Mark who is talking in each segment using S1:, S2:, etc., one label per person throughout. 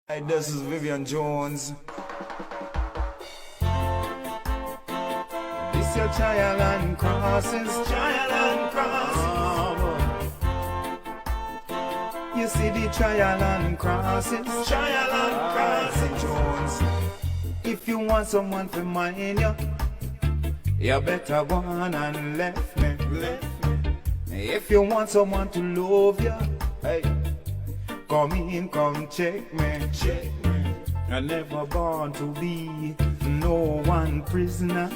S1: Hi, this is Vivian Jones. This your trial and crosses, trial and crosses. You see the trial and crosses, trial and crosses. Jones. If you want someone to mind you, you better go on and left me. If you want someone to love you, hey, come in, come check me. I never born to be no one prisoner.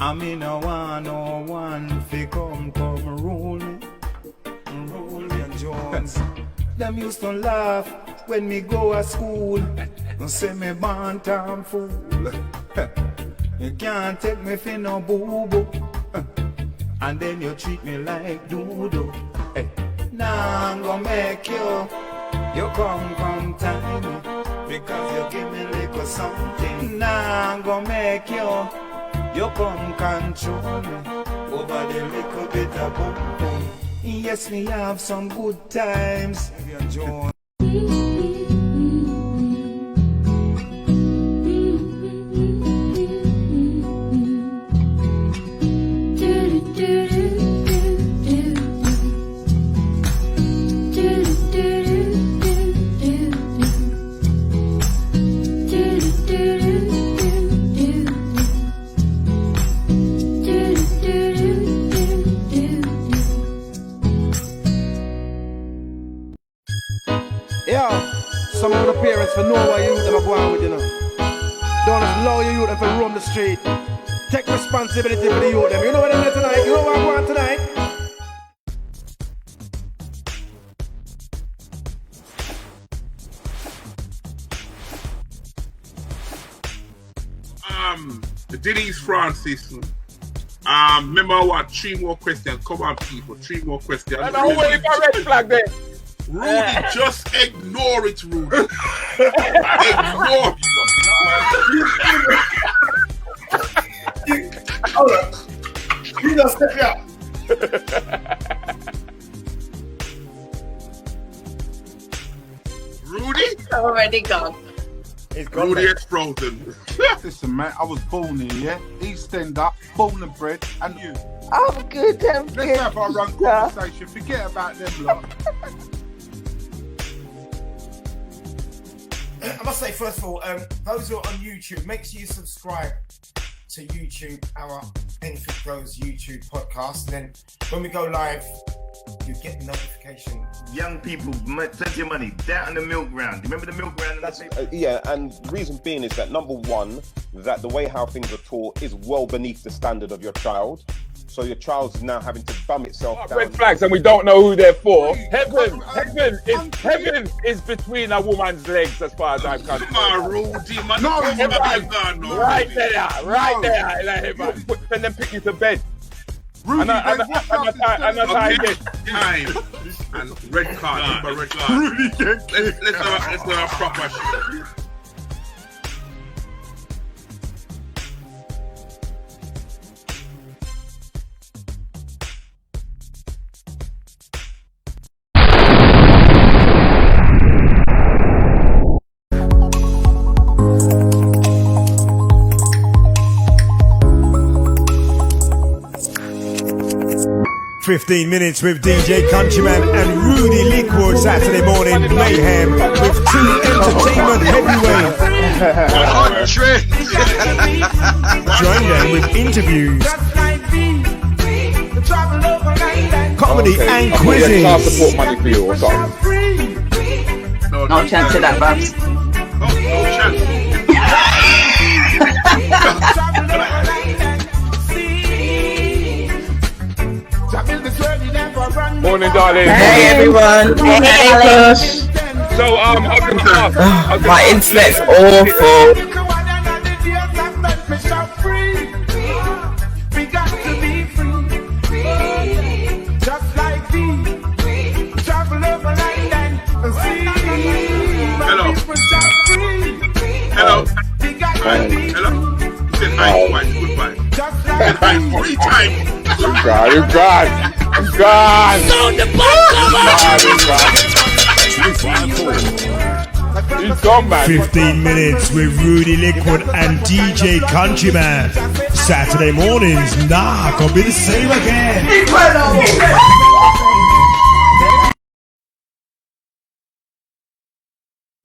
S1: I'm in a 101 fi come roll me and Jones. Them used to laugh when me go to school and say me born time fool. You can't take me for no boo-boo. And then you treat me like doo-doo. Hey. Now I'm gonna make you come tiny, because you give me little something. Now I'm gonna make you come control me over the little bit of boom boom. Yes, we have some good times.
S2: Some of the parents for know what you them are going with, you know. Don't allow your youth them to roam the street. Take responsibility for the youth them. You know what I'm doing tonight? You know what I'm going tonight?
S3: Denise Francis. Remember what? 3 more questions. Come on, people. 3 more questions.
S4: And I'm waiting for a red flag there.
S3: Rudy, just ignore it, Rudy. Ignore it.
S5: Hold on. You just step me up.
S3: Rudy?
S6: Already gone.
S3: Rudy is frozen.
S7: Listen, man, I was born here, yeah? East End up, born and bred, and you.
S6: I'm good,
S7: Let's have our own conversation. Forget about them lot.
S5: I must say, first of all, those who are on YouTube, make sure you subscribe to YouTube, our Anything Goes YouTube podcast. And then when we go live, you get the notification.
S8: Young people, plenty of money, down in the milk round. Remember the milk round?
S9: Yeah, and the reason being is that number one, that the way how things are taught is well beneath the standard of your child. So your child's now having to bum itself down.
S4: Red flags, and we don't know who they're for. Heaven is between a woman's legs, as far as I'm concerned.
S3: Come on, Rudy, man.
S7: No,
S4: Right there, in a heaven. Send them pick you to bed.
S7: Rudy,
S4: And I
S3: Okay, time. And red card. Remember red card.
S7: Rudy,
S3: Let's have a proper shit.
S10: "15 Minutes with DJ Countryman and Rudi Lickwood, Saturday morning mayhem with 2 entertainment heavyweights. Join them with interviews, comedy and quizzes.
S4: support money for you or something.
S6: No chance of that, Babs.
S3: No chance.
S4: Morning, darling.
S6: Hey, everyone. Hey, Alex.
S4: So,
S6: My internet's awful.
S3: Hello. You said hi twice. Goodbye. You said hi 3 times.
S4: I'm gone.
S6: So the
S4: He's gone, man.
S10: 15 minutes with Rudi Lickwood and DJ Countryman. Saturday mornings, gonna be the same again.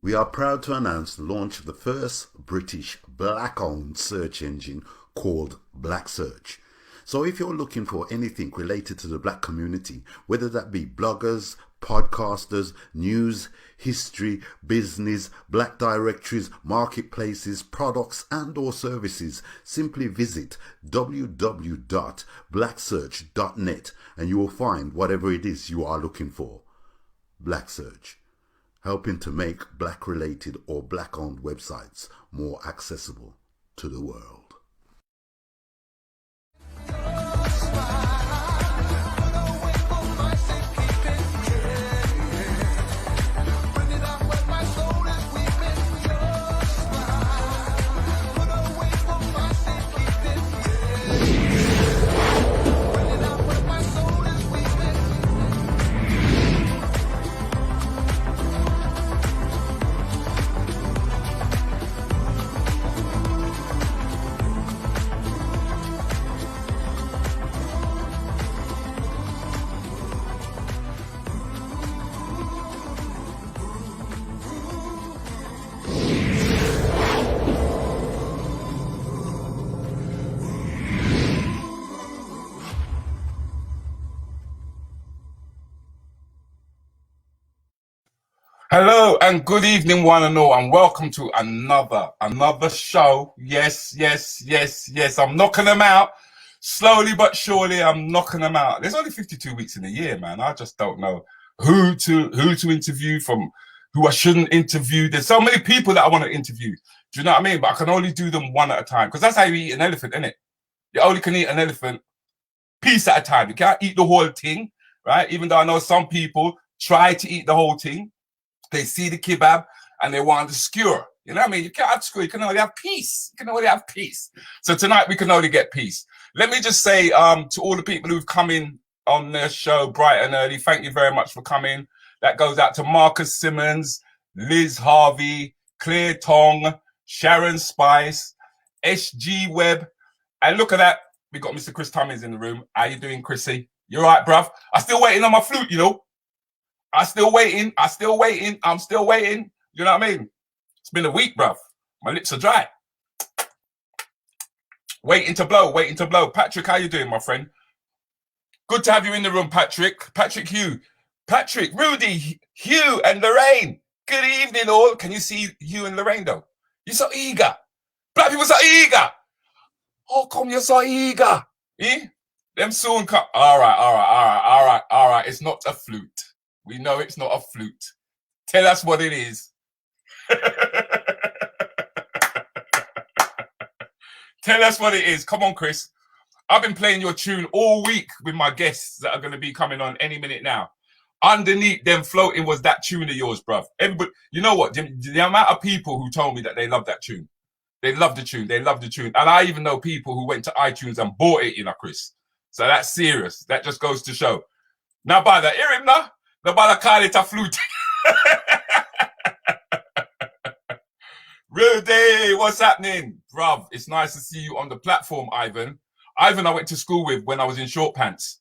S11: We are proud to announce the launch of the first British black-owned search engine called Black Search. So if you're looking for anything related to the black community, whether that be bloggers, podcasters, news, history, business, black directories, marketplaces, products and or services, simply visit www.blacksearch.net and you will find whatever it is you are looking for. Black Search, helping to make black-related or black-owned websites more accessible to the world.
S3: Hello and good evening, one and all, and welcome to another show. Yes. I'm knocking them out slowly but surely. I'm knocking them out. There's only 52 weeks in a year, man. I just don't know who to interview from, who I shouldn't interview. There's so many people that I want to interview. Do you know what I mean? But I can only do them one at a time because that's how you eat an elephant, isn't it? You only can eat an elephant piece at a time. You can't eat the whole thing, right? Even though I know some people try to eat the whole thing. They see the kebab and they want the skewer. You know what I mean? You can't have skewer. You can only have peace. You can only have peace. So tonight we can only get peace. Let me just say to all the people who've come in on the show bright and early, thank you very much for coming. That goes out to Marcus Simmons, Liz Harvey, Claire Tong, Sharon Spice, SG Webb. And look at that. We got Mr. Chris Cummins in the room. How you doing, Chrissy? You all right, bruv? I'm still waiting on my flute, you know. I'm still waiting. You know what I mean? It's been a week, bruv. My lips are dry. Waiting to blow. Patrick, how you doing, my friend? Good to have you in the room, Patrick. Patrick Huw. Patrick, Rudi, Huw, and Lorraine. Good evening, all. Can you see Huw and Lorraine, though? You're so eager. Black people so eager. How come you're so eager? Eh? Them soon come. All right. It's not a flute. We know it's not a flute. Tell us what it is. Tell us what it is. Come on, Chris. I've been playing your tune all week with my guests that are going to be coming on any minute now. Underneath them floating was that tune of yours, bruv. Everybody, you know what? The amount of people who told me that they love that tune. They love the tune. And I even know people who went to iTunes and bought it, you know, Chris. So that's serious. That just goes to show. Now, by the hear him now. Nobody call it a flute. Rudi, what's happening? Bruv, it's nice to see you on the platform, Ivan. Ivan I went to school with when I was in short pants.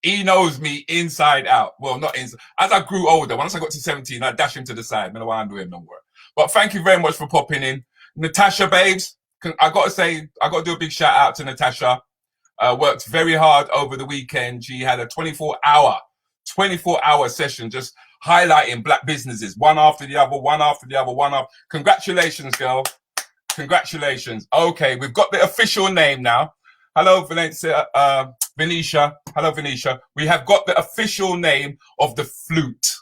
S3: He knows me inside out. Well, not inside. As I grew older, once I got to 17, I dashed him to the side. I don't want to do him no more. But thank you very much for popping in. Natasha, babes, I got to do a big shout out to Natasha. Worked very hard over the weekend. She had a 24-hour session just highlighting black businesses, one after the other. Congratulations, girl. Congratulations. Okay, we've got the official name now. Hello, Venetia. Hello, Venetia. We have got the official name of the flute.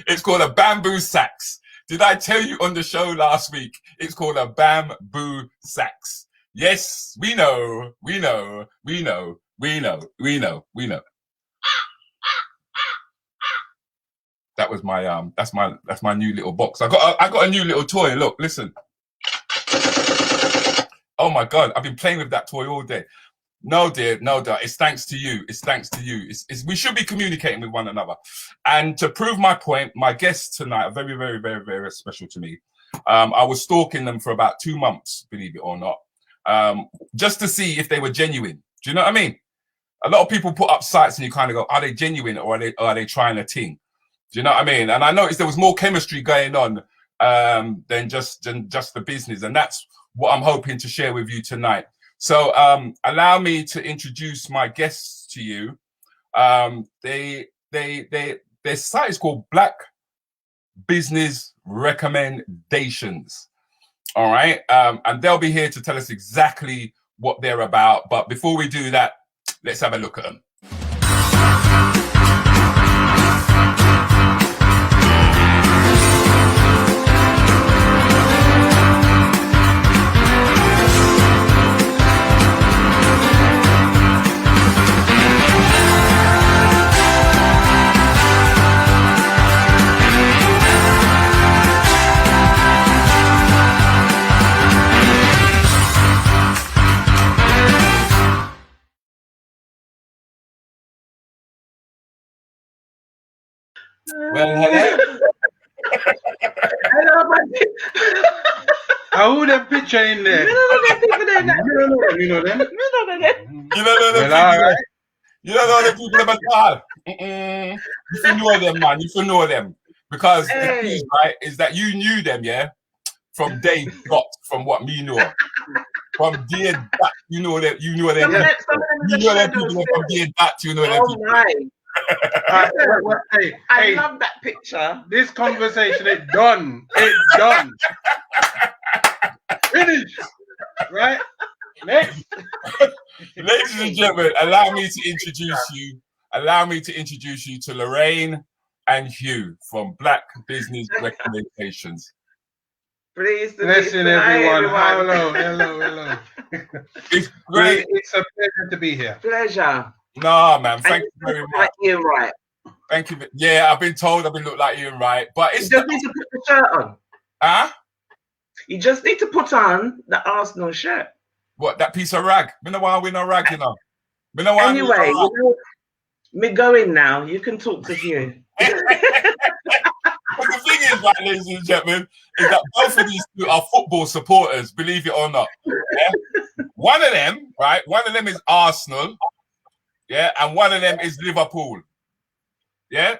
S3: It's called a bamboo sax. Did I tell you on the show last week? It's called a bamboo sax. Yes, we know. That was my that's my new little box. I got a new little toy. Look, listen. Oh my God, I've been playing with that toy all day. No, dear, no, dear. It's thanks to you. It's thanks to you. We should be communicating with one another. And to prove my point, my guests tonight are very, very, very, very special to me. I was stalking them for about 2 months, believe it or not, just to see if they were genuine. Do you know what I mean? A lot of people put up sites and you kind of go, are they genuine or are they trying a thing? Do you know what I mean? And I noticed there was more chemistry going on than just the business. And that's what I'm hoping to share with you tonight. So allow me to introduce my guests to you. Their site is called Black Business Recommendations. All right. And they'll be here to tell us exactly what they're about. But before we do that, let's have a look at them. Well, hello.
S12: Hello, buddy.
S7: Who the picture in there?
S12: You don't know them people there now.
S7: You don't know them.
S12: You know them.
S3: You don't know the people.
S7: Right.
S3: You don't know the people at all. You should know them, man. You should know them. Because the thing, right, is that you knew them, yeah, from day dot, from what me know. From day dot, you know them. You know them. You know them people from day dot. You know them.
S12: Oh my.
S7: Hey,
S12: I love that picture.
S7: This conversation is done. It's done. Finish. Right? Next.
S3: Ladies and gentlemen, allow me to introduce you to Lorraine and Huw from Black Business Recommendations.
S12: Please,
S7: listen, everyone. Hello.
S3: It's great.
S7: It's a pleasure to be here.
S12: Pleasure.
S3: No, man. Thank you very much.
S12: Like Ian Wright.
S3: Thank you. Yeah, I've been told I've been looked like Ian Wright, but it's
S12: you just need to put the shirt on.
S3: Huh?
S12: You just need to put on the Arsenal shirt.
S3: What, that piece of rag? Me no want win no rag, you know.
S12: Anyway, you know, me going now. You can talk to Huw.
S3: But the thing is, like, ladies and gentlemen, is that both of these two are football supporters, believe it or not. Yeah? One of them, right? One of them is Arsenal. Yeah, and one of them is Liverpool. Yeah,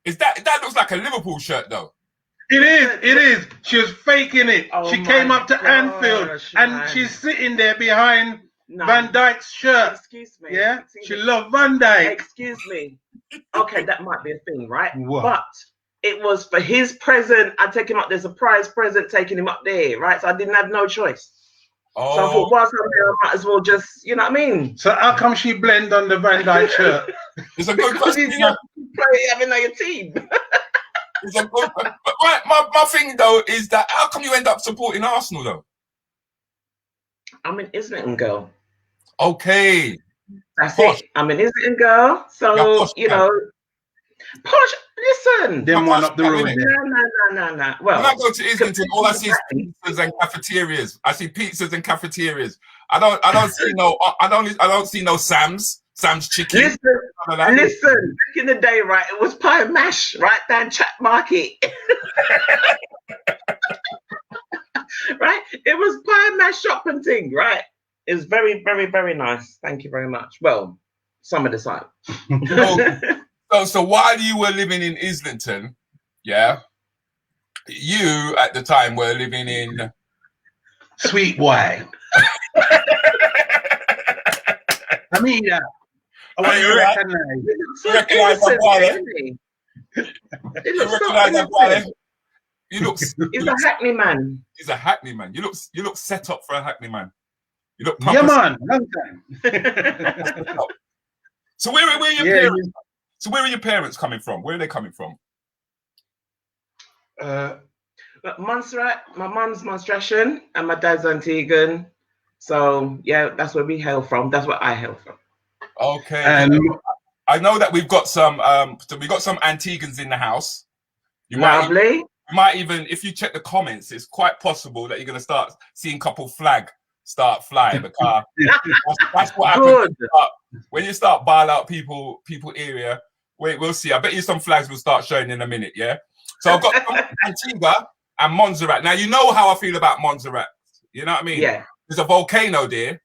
S3: that looks like a Liverpool shirt though.
S7: It is. She was faking it.
S12: Oh,
S7: she came up to Anfield and she's sitting there behind Van Dijk's shirt.
S12: Excuse me.
S7: Yeah, she loved Van Dijk.
S12: Excuse me. Okay, that might be a thing, right?
S7: What?
S12: But it was for his present. I take him up. There's a prize present taking him up there, right? So I didn't have no choice.
S3: Oh.
S12: So I thought, whilst I'm there, I might as well just, you know what I mean?
S7: So how come she blend on the Van Dijk shirt?
S3: It's a good question.
S12: Having on your team.
S3: It's a good, right, my thing though is that how come you end up supporting Arsenal though?
S12: I'm an Islington girl.
S3: Okay.
S12: That's it. I'm an Islington girl. So, you know, posh, listen.
S7: Them one up the road.
S12: No. Well,
S3: when I go to Islington, all I see is pizzas and cafeterias. I see pizzas and cafeterias. I don't see no Sam's chicken.
S12: Listen, back in the day, right, it was pie and mash, right down Chat Market. Right? It was pie and mash shopping thing, right? It was very, very, very nice. Thank you very much. Well, some of the time.
S3: So while you were living in Islington, yeah, you at the time were living in
S7: Sweet Boy. I mean, I want you to recognize
S3: my brother.
S12: He's a Hackney man.
S3: He's a Hackney man. You look set up for a Hackney man. You look
S7: yeah, man. Long time.
S3: So where are your parents? So where are your parents coming from? Where are they coming from?
S12: Montserrat. My mum's Monstration and my dad's Antiguan. So yeah, that's where we hail from. That's where I hail from.
S3: Okay. I know that we've got some Antiguans in the house. You might even, if you check the comments, it's quite possible that you're going to start seeing a couple flag start flying because that's what happens when you start bile out people area. Wait, we'll see. I bet you some flags will start showing in a minute. Yeah. So I've got Antigua and Montserrat. Now you know how I feel about Montserrat. You know what I mean?
S12: Yeah.
S3: There's a volcano there.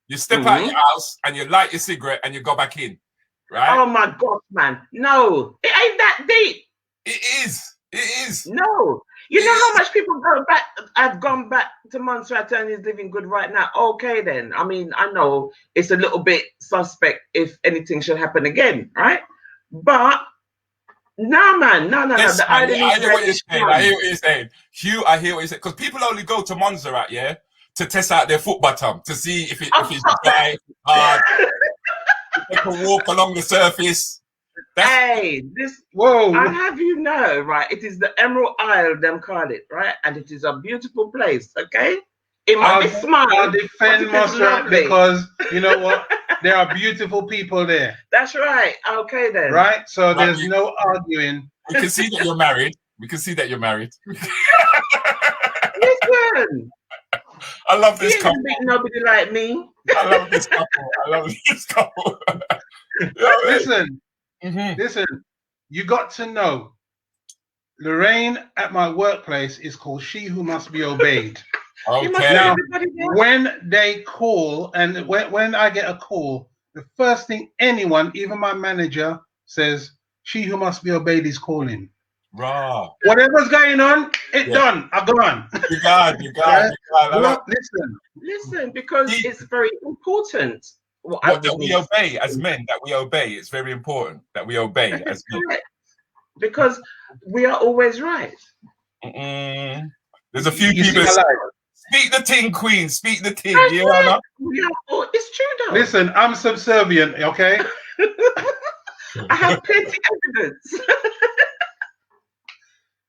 S3: You step out your house and you light your cigarette and you go back in. Right?
S12: Oh my God, man! No, it ain't that deep.
S3: It is. It is.
S12: No. You know how much people go back? I've gone back to Montserrat and is living good right now. Okay, then. I mean, I know it's a little bit suspect if anything should happen again, right? But no, man, no.
S3: Yes,
S12: The
S3: man,
S12: island
S3: I
S12: is
S3: hear what
S12: very
S3: you're saying.
S12: strong.
S3: I hear what you're saying. Huw, I hear what you're saying. Because people only go to Montserrat, yeah, to test out their foot bottom to see if it's dry, if it's hard, if they can walk along the surface.
S12: Hey,
S7: whoa!
S12: I have you know, right? It is the Emerald Isle, them call it, right? And it is a beautiful place. Okay, it might be small.
S7: I'll defend
S12: but it is
S7: Montserrat
S12: lovely.
S7: because you know what? There are beautiful people there.
S12: That's right. Okay, then.
S7: Right. So there's no arguing.
S3: We can see that you're married. We can see that you're married.
S12: Listen.
S3: I love this couple.
S12: Nobody like me.
S3: I love this couple. I love this couple.
S7: Listen. Listen, you got to know Lorraine at my workplace is called She Who Must Be Obeyed.
S3: Okay.
S7: Now, when they call and when I get a call, the first thing anyone, even my manager, says, She Who Must Be Obeyed is calling.
S3: Raw.
S7: Whatever's going on, it's done. I've gone.
S3: You got.
S12: Listen, because it's very important.
S3: That we obey as men, that we obey. It's very important that we obey as men.
S12: Because we are always right.
S3: There's a few people. Speak the ting, Queen. Speak the ting.
S12: That's
S3: You
S12: right.
S3: know?
S12: It's true, though.
S7: Listen, I'm subservient, okay?
S12: I have plenty evidence.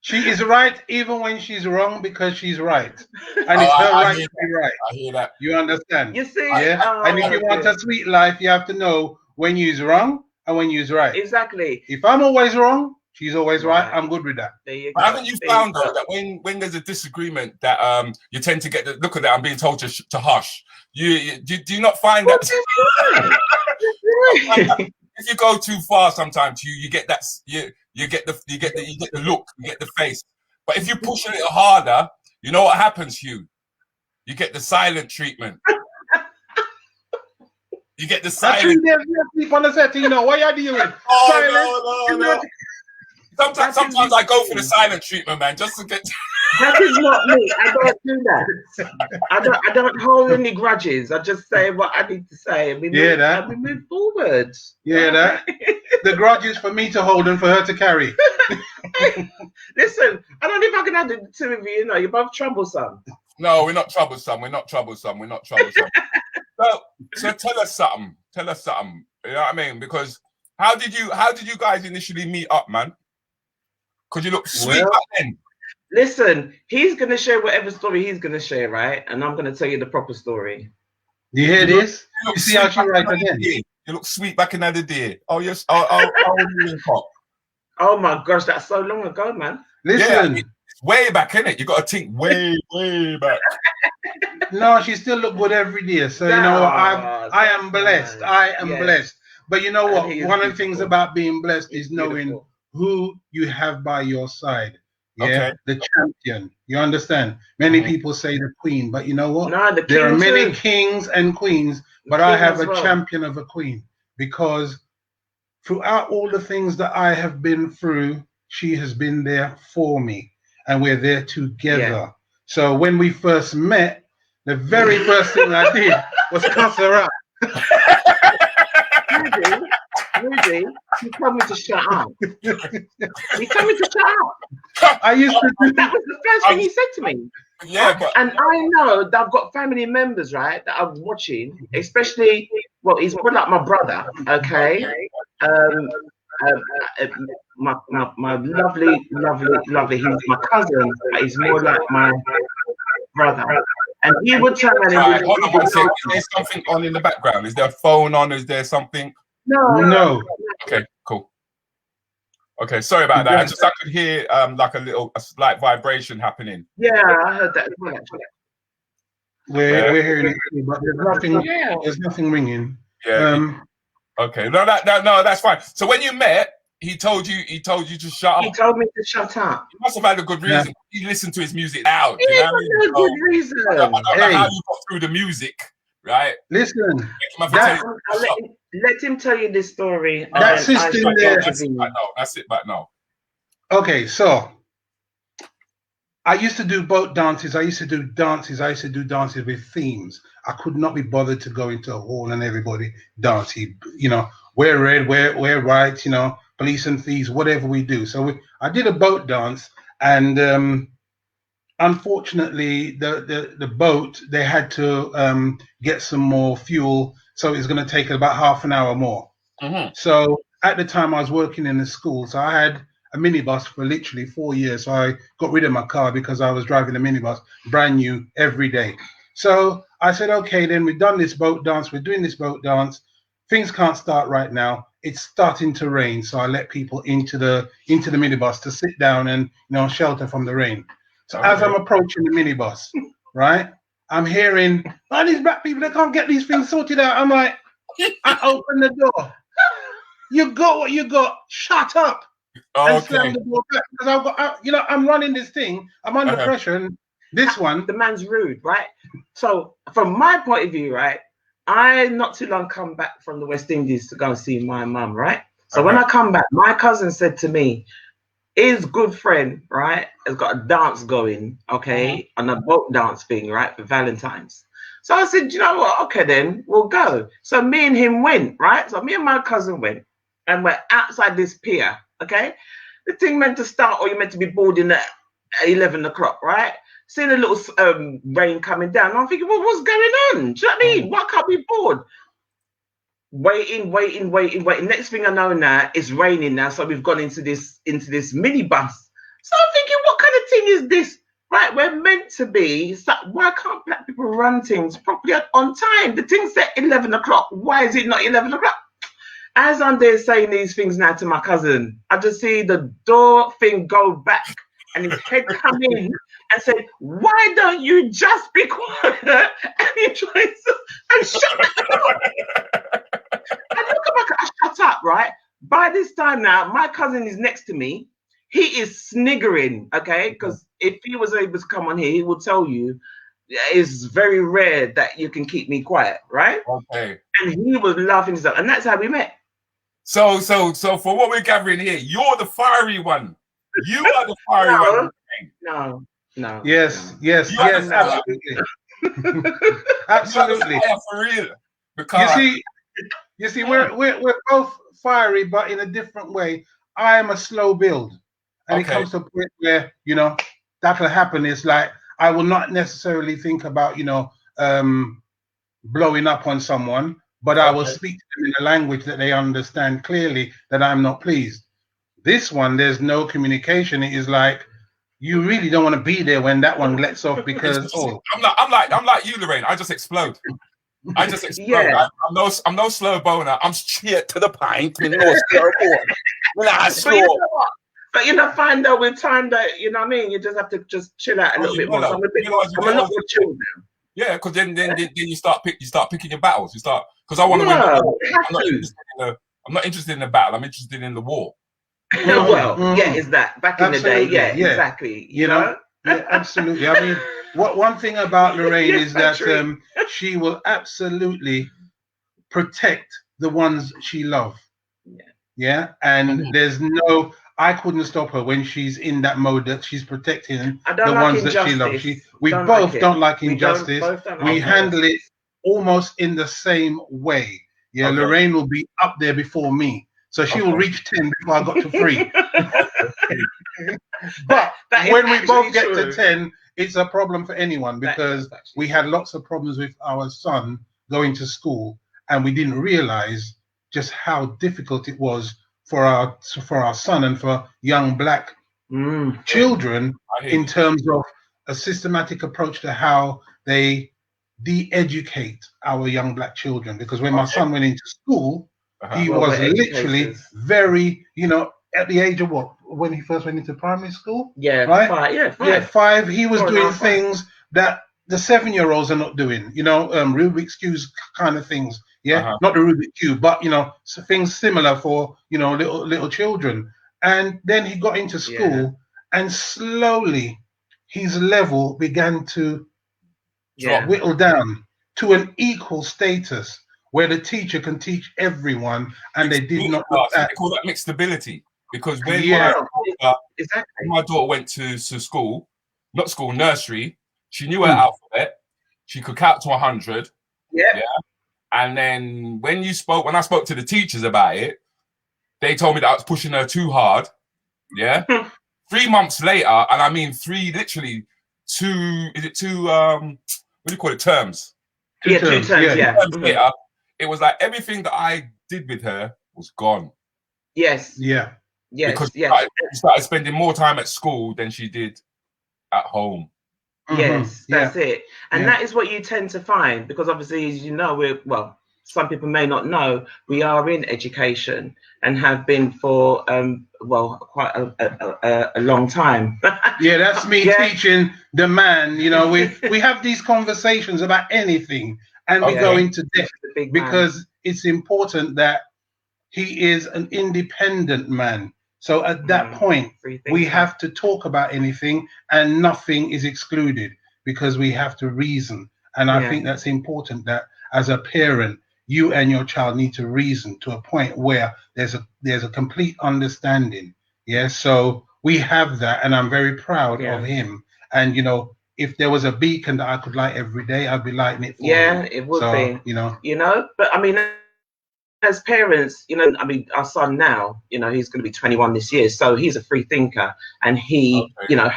S7: She is right even when she's wrong because she's right. And it's her right to be right.
S3: I hear that.
S7: You understand?
S12: You see?
S7: Yeah. And if you want a sweet life, you have to know when you're wrong and when you're right.
S12: Exactly.
S7: If I'm always wrong, she's always right. I'm good with that.
S3: But haven't you found though that when there's a disagreement that you tend to get the look at that? I'm being told to hush. Do you not find that? If you go too far, sometimes you get that you get the look, you get the face. But if you push a little harder, you know what happens, Huw? You get the silent treatment. You get the silent.
S7: People on the set, you know what you doing?
S3: No. Sometimes I go for the silent treatment, man, just to get.
S12: That is not me. I don't do that. I don't hold any grudges. I just say what I need to say, and we move forward.
S7: Yeah, that. The grudge is for me to hold and for her to carry.
S12: Listen, I don't know if I can have the two of you. You know, you're both troublesome.
S3: No, we're not troublesome. We're not troublesome. So tell us something. You know what I mean? Because how did you guys initially meet up, man? Because you look sweet back then.
S12: Listen, he's going to share whatever story he's going to share, right? And I'm going to tell you the proper story.
S7: You hear this? You see how she writes again?
S3: You look sweet back in the day. Oh, yes.
S12: Oh, my gosh. That's so long ago, man.
S7: Listen.
S3: Yeah, it's way back, innit? You got to think way back.
S7: No, she still look good every day. So, you know what? I am blessed. I am blessed. But you know what? One of the things about being blessed is knowing who you have by your side. Yeah, the champion. You understand? Many people say the queen, but you know what?
S12: No,
S7: there are many kings and queens, but I have a champion of a queen because throughout all the things that I have been through, she has been there for me, and we're there together. Yeah. So when we first met, the very first thing I did was cuss her out.
S12: Rudy, you told me to shut up. You told me to shut up.
S7: I used to.
S12: That was the first thing he said to me.
S3: Yeah,
S12: and I know that I've got family members, right, that I'm watching, especially. Well, he's more like my brother, okay. My lovely. He's my cousin, but he's more like my brother. And he would turn around and
S3: hold on one second. Is there something on in the background? Is there a phone on? Is there something?
S7: No.
S3: Okay, cool. Okay, sorry about that. I could hear like a slight vibration happening.
S12: Yeah, I heard that as well, actually.
S7: We're hearing it, too, but there's nothing ringing.
S3: Yeah. Okay. No, that's fine. So when you met, he told you to shut up.
S12: He told me to shut up.
S3: You must have had a good reason. He listened to his music loud.
S12: He had a good reason.
S3: I don't know how you got through the music, right?
S7: Listen,
S12: let him tell you this story.
S7: That system there.
S3: That's it, but no.
S7: Okay, so I used to do boat dances. I used to do dances with themes. I could not be bothered to go into a hall and everybody dance. Wear red, wear white, police and thieves, whatever we do. So I did a boat dance, and unfortunately, the boat, they had to get some more fuel, so it was going to take about half an hour more.
S3: Mm-hmm.
S7: So at the time, I was working in the school, so I had a minibus for literally 4 years. So I got rid of my car because I was driving a minibus, brand new, every day. So I said, okay, then we've done this boat dance. We're doing this boat dance. Things can't start right now. It's starting to rain, so I let people into the minibus to sit down and shelter from the rain. So as I'm approaching the minibus, right, I'm hearing, these black people, they can't get these things sorted out. I'm like, I open the door. You got what you got. Shut up. And slam the door back, because I've got, I'm running this thing. I'm under pressure, and the
S12: man's rude, right? So from my point of view, right, I not too long come back from the West Indies to go and see my mum, right? So when I come back, my cousin said to me, his good friend, right, has got a dance going, okay, on a boat dance thing, right, for Valentine's. So I said, you know what? Okay, then we'll go. So me and him went, right? So me and my cousin went, and we're outside this pier, okay? The thing meant to start, or you meant to be boarding at 11 o'clock, right? Seeing a little rain coming down. I'm thinking, well, what's going on? Do you know what I mean? Why can't we board? Waiting. Next thing I know now, it's raining now. So we've gone into this minibus. So I'm thinking, what kind of thing is this? Right, we're meant to be. So why can't black people run things properly on time? The thing's at 11 o'clock. Why is it not 11 o'clock? As I'm there saying these things now to my cousin, I just see the door thing go back and his head come in and said, why don't you just be quiet? And he tries to shut up. I look back, I shut up, right? By this time now, my cousin is next to me. He is sniggering, okay? Because if he was able to come on here, he will tell you it's very rare that you can keep me quiet, right?
S3: Okay. And
S12: he was laughing himself, and that's how we met.
S3: So for what we're gathering here, you're the fiery one. You are the fiery one.
S12: No.
S7: Yes, absolutely. Absolutely.
S3: For real. Because
S7: you see, we're both fiery, but in a different way. I am a slow build. And it comes to a point where, that'll happen. It's like I will not necessarily think about, blowing up on someone, but I will speak to them in a language that they understand clearly that I'm not pleased. This one, there's no communication. It is like you really don't want to be there when that one lets off because
S3: I'm like you, Lorraine. I just explode. Yeah. I'm no slow boner. I'm straight to the pint.
S12: But find out with time that you know what I mean. You just have to just chill out a little bit more. So I'm a lot more chill now.
S3: Yeah, because then you start picking your battles. You start because I want to win. I'm not interested in the battle. I'm interested in the war.
S12: It's that back in the day. Yeah, exactly. You know?
S7: Yeah, absolutely. I mean, one thing about Lorraine is that she will absolutely protect the ones she loves. Yeah, and there's no. I couldn't stop her when she's in that mode that she's protecting the ones that she loves. We both don't like injustice. We handle it almost in the same way. Yeah, Lorraine will be up there before me. So she will reach 10 before I got to 3. But when we both get to 10, it's a problem for anyone because we had lots of problems with our son going to school and we didn't realize just how difficult it was for our son and for young black children in terms of a systematic approach to how they de-educate our young black children. Because when my son went into school, he was literally very, at the age of what? When he first went into primary school?
S12: Yeah,
S7: right?
S12: 5.
S7: Yeah, 5. He was doing things that the 7-year-olds are not doing, you know, Rubik's Cubes kind of things. Yeah, not the Rubik's Cube, but you know, things similar for, you know, little children. And then he got into school, and slowly his level began to whittle down to an equal status where the teacher can teach everyone, and they did not look at.
S3: They call that mixed ability, because when my daughter went to school, nursery, she knew her alphabet, she could count to 100. Yeah. And then when I spoke to the teachers about it, they told me that I was pushing her too hard. Yeah. 3 months later, and I mean literally two, what do you call it, terms?
S12: Two terms, yeah.
S3: Terms later, it was like everything that I did with her was gone.
S12: Yes.
S7: Yeah.
S12: Yes.
S3: Because she started spending more time at school than she did at home.
S12: Yes, that's it. And that is what you tend to find, because obviously, as you know, some people may not know, we are in education and have been for quite a long time.
S7: Yeah, that's me teaching the man. You know, we have these conversations about anything, and we go into depth because it's important that he is an independent man. So at that point, we have to talk about anything, and nothing is excluded because we have to reason. And I think that's important, that as a parent, you and your child need to reason to a point where there's a complete understanding. Yeah. So we have that, and I'm very proud of him. And, you know, if there was a beacon that I could light every day, I'd be lighting it for him.
S12: It would be.
S7: You know,
S12: but I mean, as parents, you know, I mean, our son now, you know, he's going to be 21 this year, so he's a free thinker, and he, you know,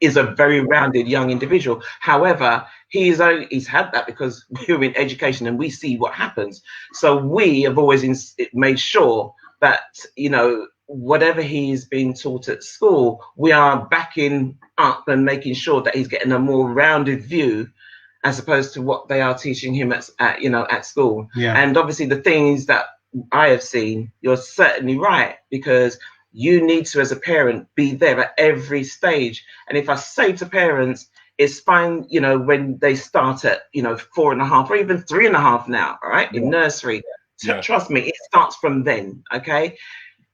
S12: is a very rounded young individual. However, he's had that because we're in education and we see what happens. So we have always made sure that, you know, whatever he's been taught at school, we are backing up and making sure that he's getting a more rounded view, as opposed to what they are teaching him at school. Yeah. And obviously the things that I have seen, you're certainly right, because you need to, as a parent, be there at every stage. And if I say to parents, it's fine, you know, when they start at, you know, 4.5 or even 3.5 now, all right, in nursery, trust me, it starts from then, okay?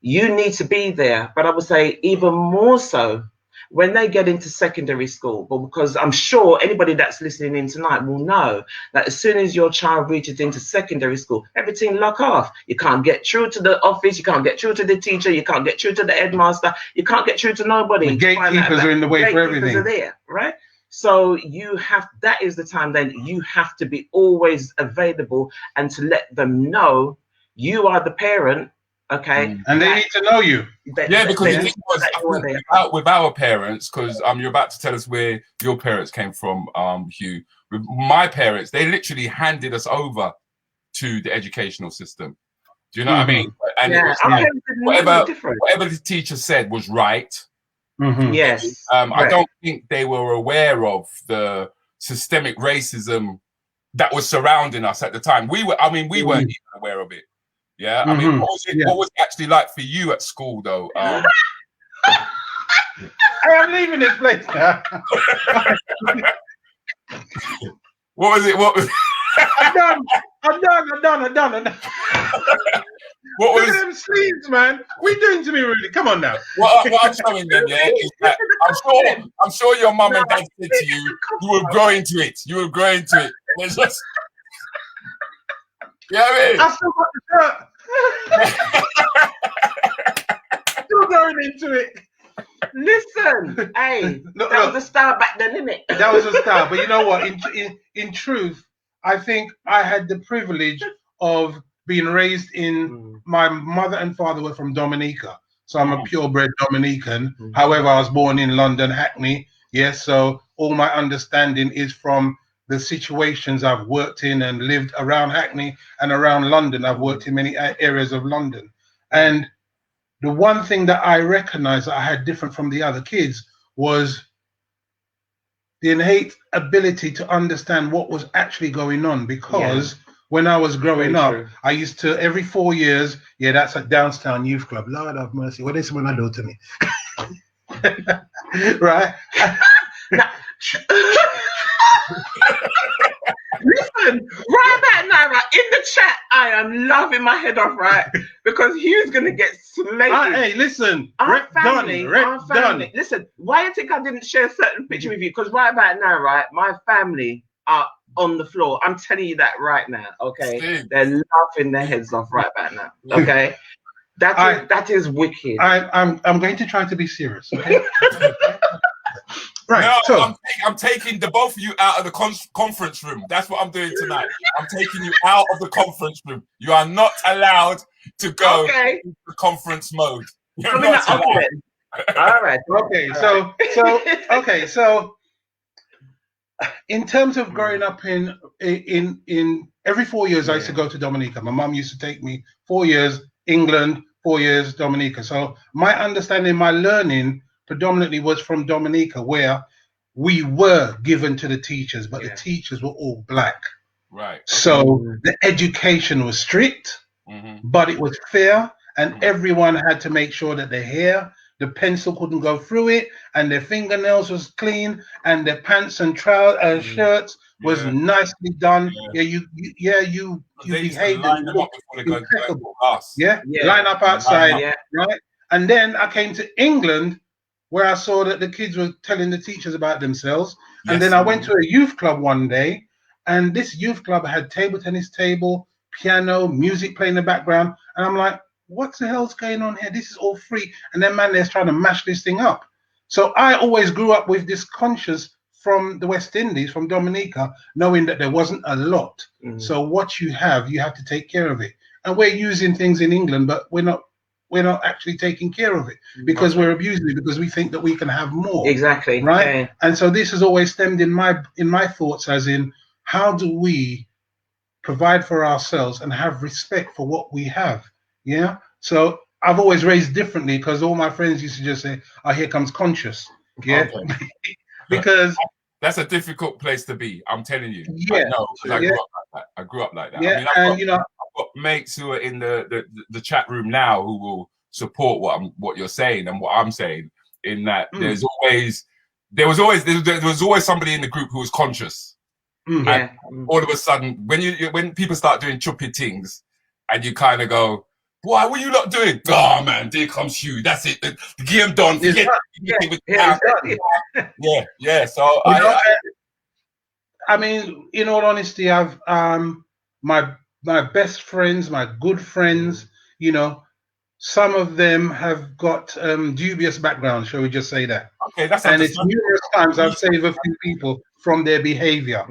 S12: You need to be there. But I would say even more so when they get into secondary school, but because I'm sure anybody that's listening in tonight will know that as soon as your child reaches into secondary school, everything lock off. You can't get through to the office, you can't get through to the teacher, you can't get through to the headmaster, you can't get through to nobody.
S7: The gatekeepers are in the way for everything.
S12: Are there, right? So that is the time then you have to be always available and to let them know you are the parent. Okay,
S7: and they need to know you.
S3: Yeah, because it was with our parents, because you're about to tell us where your parents came from, Huw. With my parents, they literally handed us over to the educational system. Do you know what I mean? And it was, whatever the teacher said was right.
S12: Yes.
S3: I don't think they were aware of the systemic racism that was surrounding us at the time. We weren't even aware of it. Yeah, I mean, what was it actually like for you at school, though?
S7: I am leaving this place now.
S3: What was it?
S7: I'm done.
S3: What
S7: Look at them sleeves, man. What are you doing to me, really? Come on now.
S3: What I'm showing them, is that I'm sure your mum and dad said to you, you will grow into it. You will grow into it. There's just... You know what I mean?
S7: I still got the shirt. Still going into it.
S12: Listen, hey, that was a star back then, isn't it?
S7: That was a star. But you know what? In truth, I think I had the privilege of being raised in. My mother and father were from Dominica, so I'm a purebred Dominican. However, I was born in London, Hackney. Yes, so all my understanding is from the situations I've worked in and lived around Hackney and around London. I've worked in many areas of London. And the one thing that I recognized that I had different from the other kids was the innate ability to understand what was actually going on. Because when I was growing up, I used to, every 4 years, that's at Downstown Youth Club. Lord have mercy, what is someone do to me?
S12: I'm laughing my head off, right? Because Hugh's gonna get slated.
S7: Hey, listen,
S12: Our family.
S7: done.
S12: Listen, why do you think I didn't share a certain picture with you? Because right about now, right, my family are on the floor. I'm telling you that right now. Okay, they're laughing their heads off right about now. Okay, that is wicked.
S7: I'm going to try to be serious. Okay. Right.
S3: No,
S7: So
S3: I'm taking the both of you out of the conference room. That's what I'm doing tonight. I'm taking you out of the conference room. You are not allowed to go into the conference mode. You're not allowed.
S12: All right.
S7: Okay. So in terms of growing up in every 4 years, I used to go to Dominica. My mum used to take me 4 years England, 4 years Dominica. So my understanding, my learning predominantly was from Dominica, where we were given to the teachers, but the teachers were all black.
S3: Right.
S7: So the education was strict, but it was fair, and everyone had to make sure that their hair, the pencil couldn't go through it, and their fingernails was clean, and their pants and trousers, shirts was nicely done. You behaved and looked impeccable. Line up outside, right? And then I came to England, where I saw that the kids were telling the teachers about themselves. And then I went to a youth club one day, and this youth club had table tennis table, piano, music playing in the background. And I'm like, what the hell's going on here? This is all free. And then man, they're trying to mash this thing up. So I always grew up with this conscience from the West Indies, from Dominica, knowing that there wasn't a lot. So what you have to take care of it. And we're using things in England, but we're not actually taking care of it because we're abusing it, because we think that we can have more.
S12: Exactly.
S7: Right.
S12: Yeah.
S7: And so this has always stemmed in my thoughts, as in, how do we provide for ourselves and have respect for what we have? Yeah. So I've always raised differently, because all my friends used to just say, "Oh, here comes conscious." Yeah. Okay. Because
S3: that's a difficult place to be. I'm telling you.
S7: Yeah.
S3: I know, 'cause I grew up like that.
S7: Yeah.
S3: I mean, I've got mates who are in the chat room now who will support what you're saying and what I'm saying. In that, there was always somebody in the group who was conscious. And all of a sudden, when people start doing chuppy things, and you kind of go, "Why? What are you not doing?" "Oh man, there comes Huw. That's it. The game done. Forget yeah. So
S7: I mean, in all honesty, I've my best friends, my good friends, some of them have got dubious backgrounds, shall we just say that?
S3: Okay, that's
S7: and it's numerous times I've saved a few people from their behavior.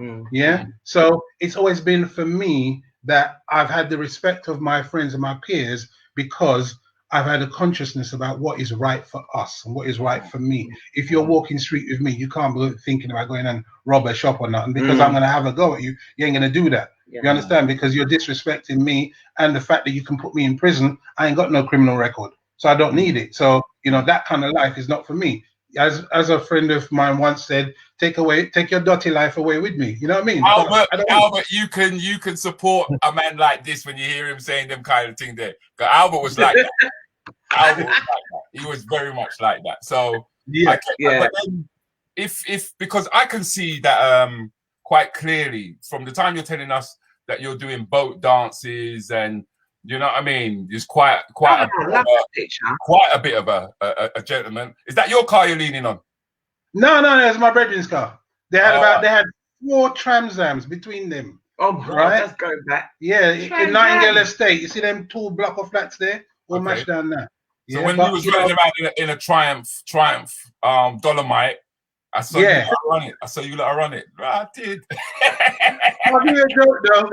S7: So it's always been for me that I've had the respect of my friends and my peers, because I've had a consciousness about what is right for us and what is right for me. If you're walking street with me, you can't be thinking about going and rob a shop or nothing, because I'm going to have a go at you. You ain't going to do that. You understand? Because you're disrespecting me, and the fact that you can put me in prison, I ain't got no criminal record, so I don't need it. So, that kind of life is not for me. As a friend of mine once said, take your dirty life away with me. You know what I mean?
S3: Albert, you can support a man like this when you hear him saying them kind of thing there. Because Albert was like that. Albert was like that. He was very much like that. So But then if because I can see that quite clearly from the time you're telling us that you're doing boat dances, and you know what I mean, there's quite a bit of a gentleman. Is that your car you're leaning on?
S7: No, it's my brethren's car. They had 4 Trams between them.
S12: Oh, right. That's going back.
S7: Yeah, in Nightingale Estate. You see them tall block of flats there? All mashed down there.
S3: So when you was running around in a Triumph Dolomite, I saw you run it. I saw you run it. I did.
S7: I'll give you a joke though.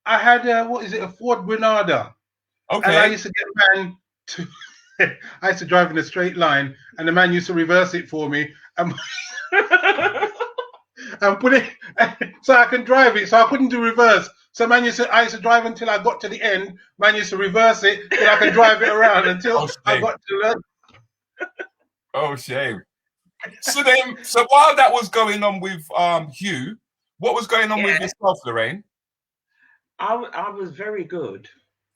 S7: I had what is it, a Ford Granada. Okay. And I used to get a man to I used to drive in a straight line, and the man used to reverse it for me and put it so I can drive it. So I couldn't do reverse. So I used to drive until I got to the end. Man used to reverse it so I could drive it around until I got to learn.
S3: Oh, shame. So while that was going on with Huw, what was going on with yourself, Lorraine?
S12: I was very good.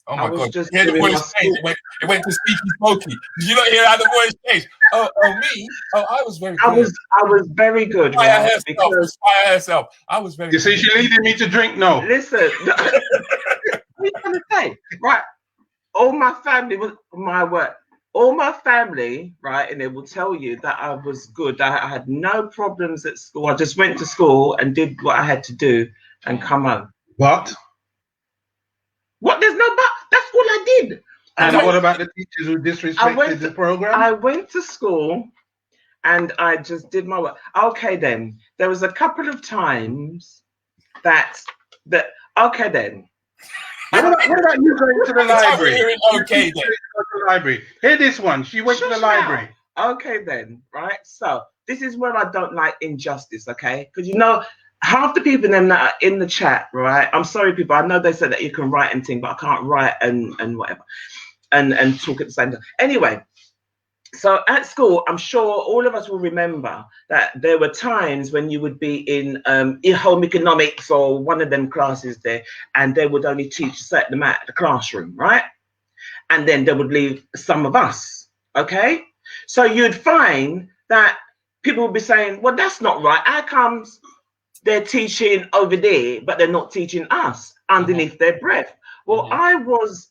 S3: Oh
S12: I
S3: my
S12: was
S3: God!
S12: just
S3: Hear the
S12: doing my
S3: voice change. It went to squeaky smoky. Did you not hear how the voice changed? Oh, me? Oh, I was very good.
S12: I was very good,
S3: Fire
S12: right?
S3: herself.
S12: Because
S3: Fire herself. I was very
S7: You
S3: good.
S7: see, she's leading me to drink now.
S12: listen, what are you trying to say? Right. All my family was my work. All my family, right, and they will tell you that I was good. I had no problems at school. I just went to school and did what I had to do and come home.
S7: But
S12: What? There's no but. That's all I did.
S7: and what about the teachers who disrespected the program?
S12: I went to school and I just did my work. Okay, then there was a couple of times that okay then.
S7: What about you going to the library?
S3: Okay, then.
S7: To the library. Hear this one. She went to the library.
S12: Okay, then, right? So this is where I don't like injustice, okay? Because you know, half the people in that are in the chat, right? I'm sorry, people. I know they said that you can write and thing, but I can't write and whatever, and talk at the same time. Anyway, so at school, I'm sure all of us will remember that there were times when you would be in home economics or one of them classes there, and they would only teach a certain amount at the classroom, right? And then they would leave some of us, okay? So you'd find that people would be saying, well, that's not right. How comes they're teaching over there, but they're not teaching us underneath their breath? Well, I was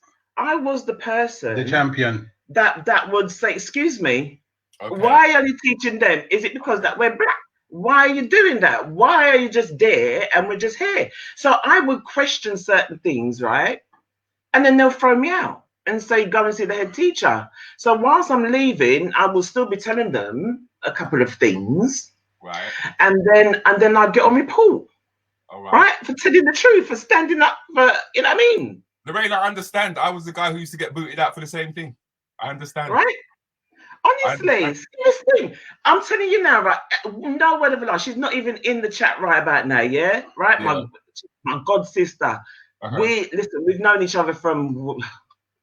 S12: the person,
S7: the champion,
S12: that would say, excuse me, why are you teaching them? Is it because that we're black? Why are you doing that? Why are you just there and we're just here? So I would question certain things, right? And then they'll throw me out and say, go and see the head teacher. So whilst I'm leaving, I will still be telling them a couple of things.
S3: Right.
S12: And then I'd get on report. Right? For telling the truth, for standing up for, you know what I mean?
S3: Lorraine, I understand. I was the guy who used to get booted out for the same thing. I understand.
S12: Right? Honestly, this thing, I'm telling you now, right? No word of a lie. She's not even in the chat right about now, yeah? Right?
S3: Yeah.
S12: My god sister. We've known each other from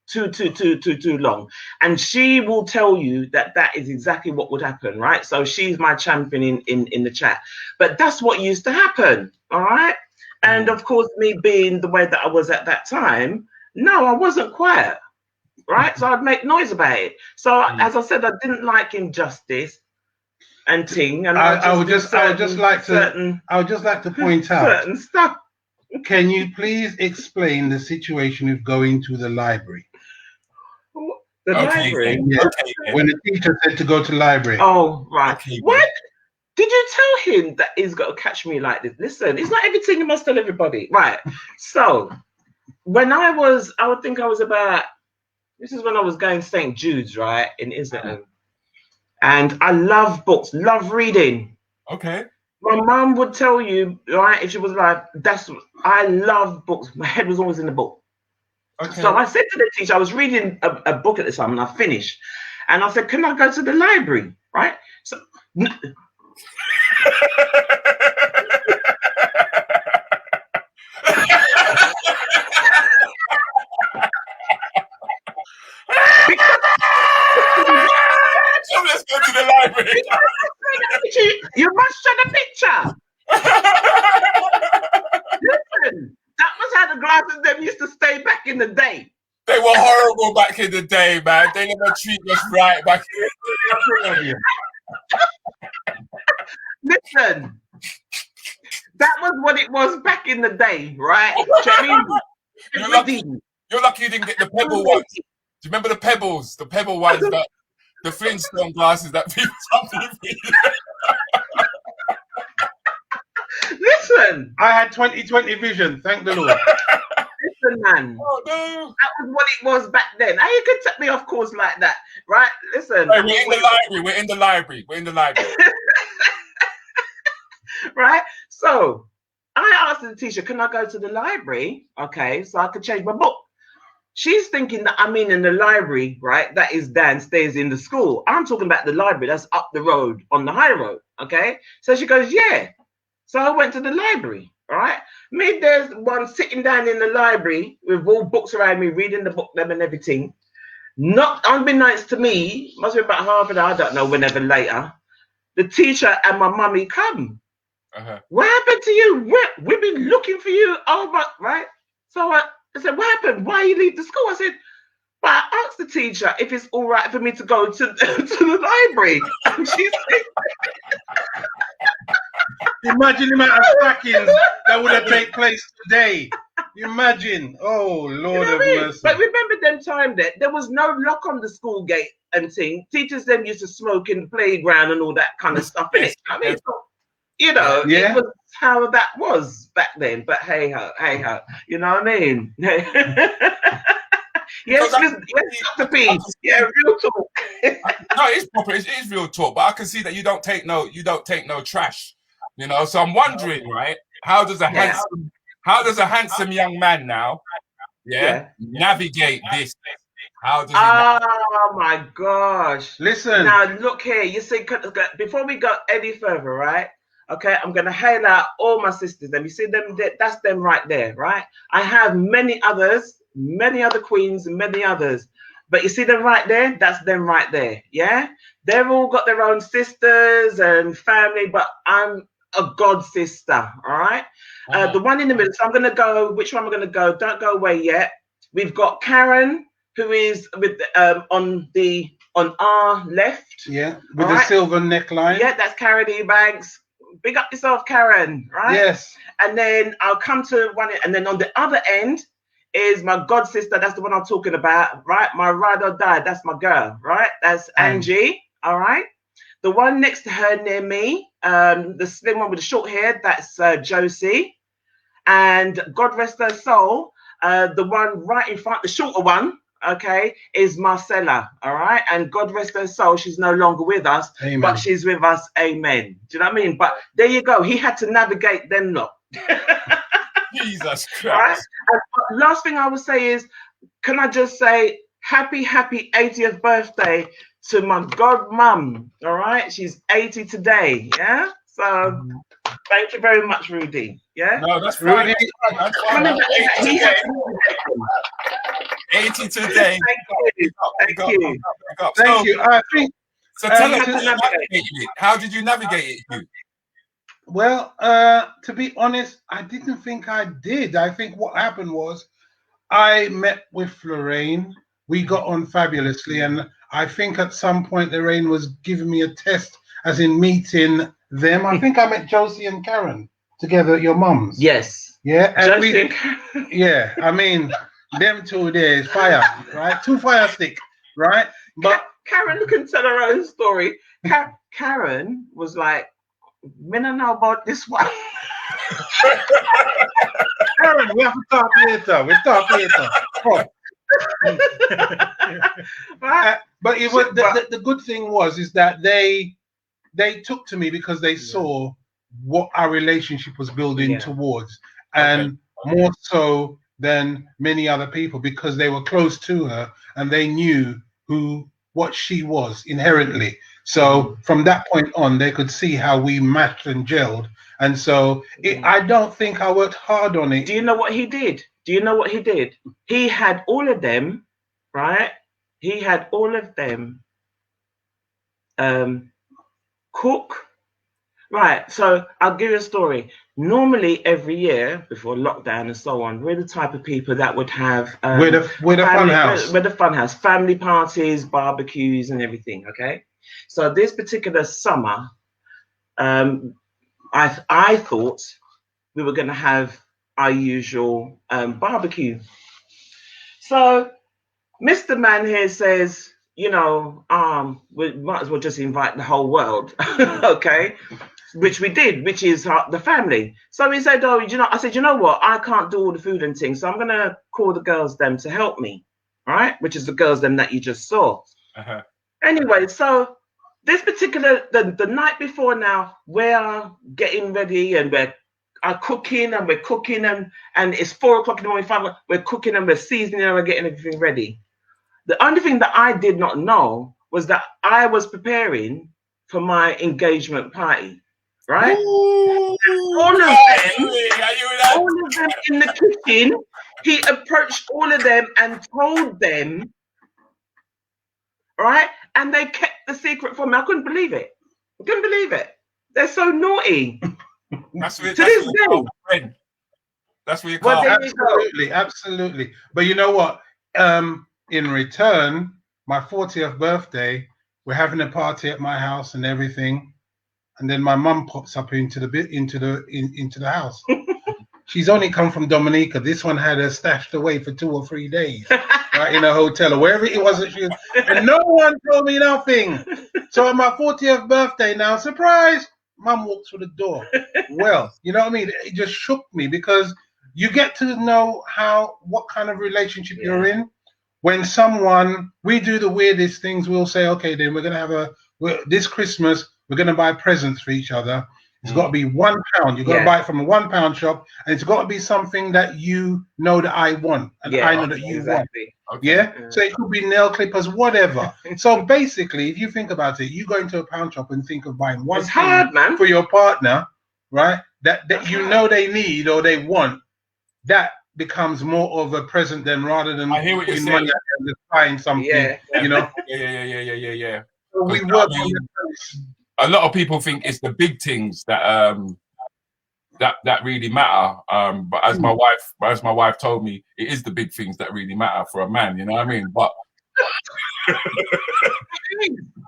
S12: too long, and she will tell you that is exactly what would happen, right? So she's my champion in the chat. But that's what used to happen, all right? And of course, me being the way that I was at that time, no, I wasn't quiet. Right, so I'd make noise about it. So as I said, I didn't like injustice and ting. And
S7: I would just like to point out
S12: certain stuff.
S7: Can you please explain the situation of going to the library?
S12: The library.
S7: Yeah. Okay. When the teacher said to go to the library.
S12: Oh right. Okay, what? Did you tell him that he's got to catch me like this? Listen, it's not everything you must tell everybody, right? So when I would think I was about. This is when I was going to St. Jude's, right, in Islington. And I love books, love reading.
S3: Okay.
S12: My mum would tell you, right, if she was alive, I love books. My head was always in the book. Okay. So I said to the teacher, I was reading a book at the time and I finished. And I said, can I go to the library, right? So...
S3: So let's go to the library.
S12: You must show the picture. Listen, that was how the glasses them used to stay back in the day.
S3: They were horrible back in the day, man. They never treat us right back in.
S12: Listen, that was what it was back in the day, right?
S3: You're lucky you didn't get the pebble ones. Do you remember the pebbles? The pebble ones, the Flintstone glasses that people.
S12: Listen,
S7: I had 20/20 vision. Thank the Lord.
S12: Listen, man.
S3: Oh no,
S12: that was what it was back then. How you could take me off course like that, right? Listen,
S3: hey, we're in the library. We're in the library. We're in the library.
S12: Right. So I asked the teacher, "Can I go to the library? Okay, so I could change my book." She's thinking that I'm in the library, right? That is downstairs in the school. I'm talking about the library that's up the road on the high road. Okay. So she goes, yeah. So I went to the library, all right? Me, there's one sitting down in the library with all books around me, reading the book, them and everything. Not unbeknownst to me, must be about half an hour, I don't know, whenever later, the teacher and my mummy come. What happened to you? We've been looking for you over, right? So I said, what happened? Why you leave the school? I said, but I asked the teacher if it's all right for me to go to the library. And she said,
S7: Imagine the amount of stackings that would have taken place today. Imagine. Oh, Lord of mercy.
S12: But remember them time there was no lock on the school gate and thing. Teachers then used to smoke in the playground and all that kind of stuff. Innit? I mean, you know, it was how that was back then. But hey ho. You know what I mean? Yes, Dr. P. Yeah, real talk.
S3: No, it's proper. It is real talk. But I can see that you don't take no trash. You know, so I'm wondering, right? How does a handsome young man now, navigate this? How does he?
S12: Oh my gosh!
S7: Listen.
S12: Now look here. You see, before we go any further, right? Okay, I'm gonna hail out all my sisters. And you see them? That's them right there, right? I have many other queens, and many others. But you see them right there? That's them right there. Yeah, they've all got their own sisters and family, but I'm a god sister. All right. The one in the middle. So I'm gonna go. Which one I'm gonna go? Don't go away yet. We've got Karen, who is with on our left.
S7: Yeah, with the silver neckline.
S12: Yeah, that's Karen Ebanks. Big up yourself, Karen. Right.
S7: Yes.
S12: And then I'll come to one, and then on the other end is my god sister. That's the one I'm talking about. Right. My ride or die. That's my girl. Right. That's Angie. All right. The one next to her near me, the slim one with the short hair, that's Josie. And God rest her soul, the one right in front, the shorter one, okay, is Marcella, all right? And God rest her soul, she's no longer with us,
S7: amen.
S12: But she's with us, amen. Do you know what I mean? But there you go. He had to navigate them lot.
S3: Jesus Christ.
S12: Right? And last thing I would say is, can I just say, happy 80th birthday to my god mum, all right? She's 80 today, yeah? So thank you very much, Rudy. Yeah?
S3: No, that's Rudy.
S12: That's
S3: 80 today.
S12: Thank you.
S7: Thank you. I think.
S3: So tell us how did you navigate it?
S7: Well, to be honest, I didn't think I did. I think what happened was I met with Lorraine. We got on fabulously, and I think at some point Lorraine was giving me a test, as in meeting them. I think I met Josie and Karen together at your mum's.
S12: Yes.
S7: Yeah. And yeah. I mean, them two there is fire, right? 2 fire stick, right? But
S12: Karen can tell her own story. Karen was like, "Me don't know about this one."
S7: Karen, we have to talk later. We'll talk later. Oh. But it was the good thing is that they took to me because they saw what our relationship was building towards, and more so than many other people, because they were close to her and they knew what she was inherently. So from that point on, they could see how we matched and gelled. And so I don't think I worked hard on it.
S12: Do you know what he did? He had all of them, right? He had all of them cook. Right, so I'll give you a story. Normally, every year before lockdown and so on, we're the type of people that would have
S7: with a fun house,
S12: with a fun house, family parties, barbecues, and everything. Okay, so this particular summer, I thought we were going to have our usual barbecue. So Mr. Man here says, you know, we might as well just invite the whole world, okay? Which we did, which is the family. So he said, oh, I said, you know what? I can't do all the food and things, so I'm going to call the girls them to help me, right? Which is the girls them that you just saw.
S3: Uh-huh.
S12: Anyway, so this particular, the night before now, we're getting ready and we're cooking and it's 4 o'clock in the morning, we're cooking and we're seasoning and we're getting everything ready. The only thing that I did not know was that I was preparing for my engagement party, right? All of them in the kitchen, he approached all of them and told them, right? And they kept the secret from me. I couldn't believe it. They're so naughty.
S3: That's
S12: to this day.
S3: That's where you
S12: Well,
S3: can't.
S12: there you go.
S7: Absolutely. But you know what? In return, my 40th birthday, we're having a party at my house and everything, and then my mum pops up into the house. She's only come from Dominica. This one had her stashed away for 2 or 3 days, right, in a hotel or wherever it was that she was, and no one told me nothing. So on my 40th birthday now, surprise, Mum walks through the door. Well, you know what I mean? It just shook me because you get to know what kind of relationship you're in. When we do the weirdest things, we'll say, okay, then we're going to have this Christmas, we're going to buy presents for each other. It's got to be £1. You've got to buy it from a £1 shop, and it's got to be something that you know that I want, and I know that you want.
S3: Okay.
S7: Yeah? So it could be nail clippers, whatever. So basically, if you think about it, you go into a pound shop and think of buying one thing for your partner, right? That you know they need or they want. That becomes more of a present than rather than
S3: I hear what you're
S7: putting
S3: saying.
S7: money out and just buying something. You know?
S3: Yeah.
S7: So we work on the
S3: a lot of people think it's the big things that that really matter. But as my wife told me, it is the big things that really matter for a man. You know what I mean? But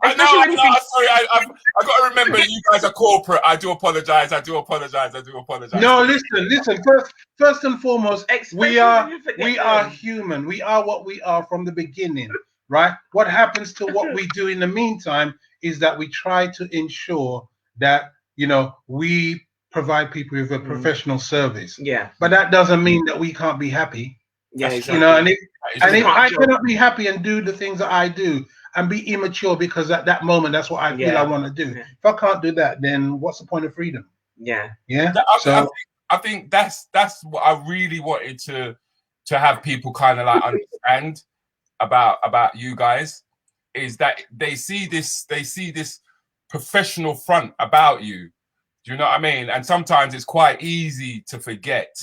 S3: I know. Sorry, I got to remember you guys are corporate. I do apologize.
S7: No, listen. First and foremost, we are human. We are what we are from the beginning, right? What happens to what we do in the meantime is that we try to ensure that, you know, we provide people with a professional service.
S12: Yeah.
S7: But that doesn't mean that we can't be happy.
S12: Yeah, exactly.
S7: You know, and if I cannot be happy and do the things that I do and be immature because at that moment that's what I feel I want to do.
S12: Yeah.
S7: If I can't do that, then what's the point of freedom?
S12: Yeah.
S7: Yeah.
S3: I think that's what I really wanted to have people kind of like understand about you guys, is that they see this professional front about you. Do you know what I mean? And sometimes it's quite easy to forget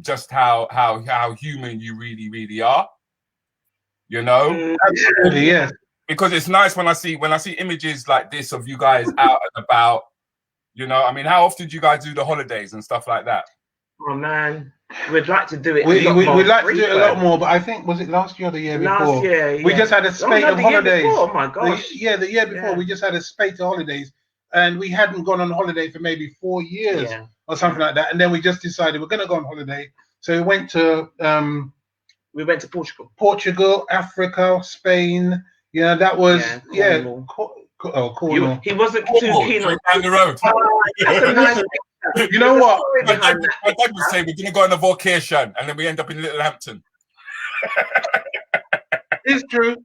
S3: just how human you really are. You know?
S7: Absolutely, yes.
S3: Because it's nice when I see images like this of you guys out and about. You know, I mean, how often do you guys do the holidays and stuff like that?
S12: Oh man, we'd like to do it.
S7: We'd like to do it a lot more, but I think, was it last year or the year before?
S12: Last year, yeah.
S7: We just had a spate of holidays.
S12: Oh my gosh.
S7: The year before, we just had a spate of holidays, and we hadn't gone on holiday for maybe 4 years or something like that. And then we just decided we're going to go on holiday. So we went to Portugal, Africa, Spain. Yeah, that was Cornwall.
S12: He wasn't too keen on
S3: down the road.
S7: You know what?
S3: My dad would say we're going to go on a vacation, and then we end up in Little Hampton.
S7: It's true.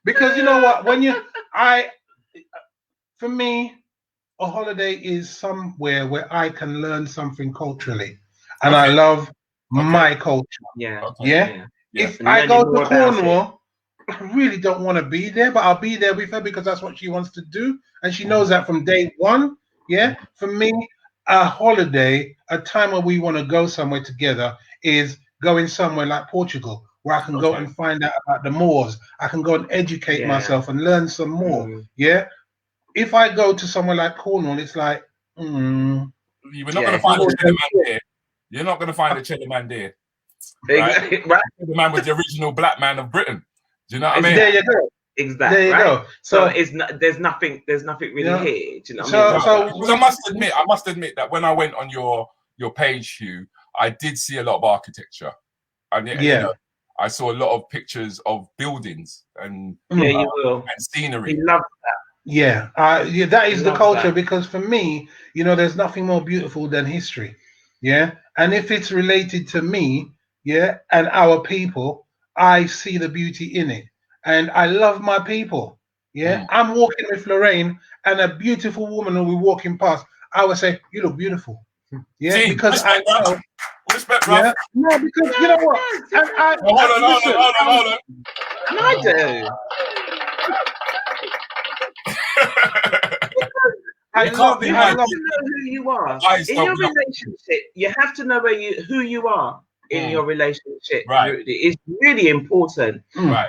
S7: Because you know what? For me, a holiday is somewhere where I can learn something culturally, and I love my culture.
S12: Yeah.
S7: If I go to Cornwall, I really don't want to be there, but I'll be there with her because that's what she wants to do, and she knows that from day one. Yeah. For me, a holiday, a time where we want to go somewhere together, is going somewhere like Portugal, where I can go and find out about the Moors. I can go and educate myself and learn some more. Yeah. If I go to somewhere like Cornwall, it's like,
S3: you're not going to find a cheddar man there. You're not going to find a cheddar man there. Right? Right. The man was the original black man of Britain. Do you know what I mean?
S7: There you go.
S12: Exactly.
S7: There you go.
S12: So there's nothing really here. Do you know what I mean?
S3: So I must admit that when I went on your page, Huw, I did see a lot of architecture. And you know, I saw a lot of pictures of buildings and
S12: you will.
S3: And scenery.
S12: He loves that.
S7: Yeah, that is the culture, because for me, you know, there's nothing more beautiful than history. Yeah. And if it's related to me, and our people, I see the beauty in it. And I love my people. Yeah. I'm walking with Lorraine, and a beautiful woman will be walking past. I would say, "You look beautiful." Yeah. See, because I know.
S3: Respect, bro.
S7: No, because you know what?
S3: Hold on.
S12: And I do. You have to know who you are in your relationship. You have to know who you are in your relationship.
S3: Right.
S12: It's really important.
S3: Right.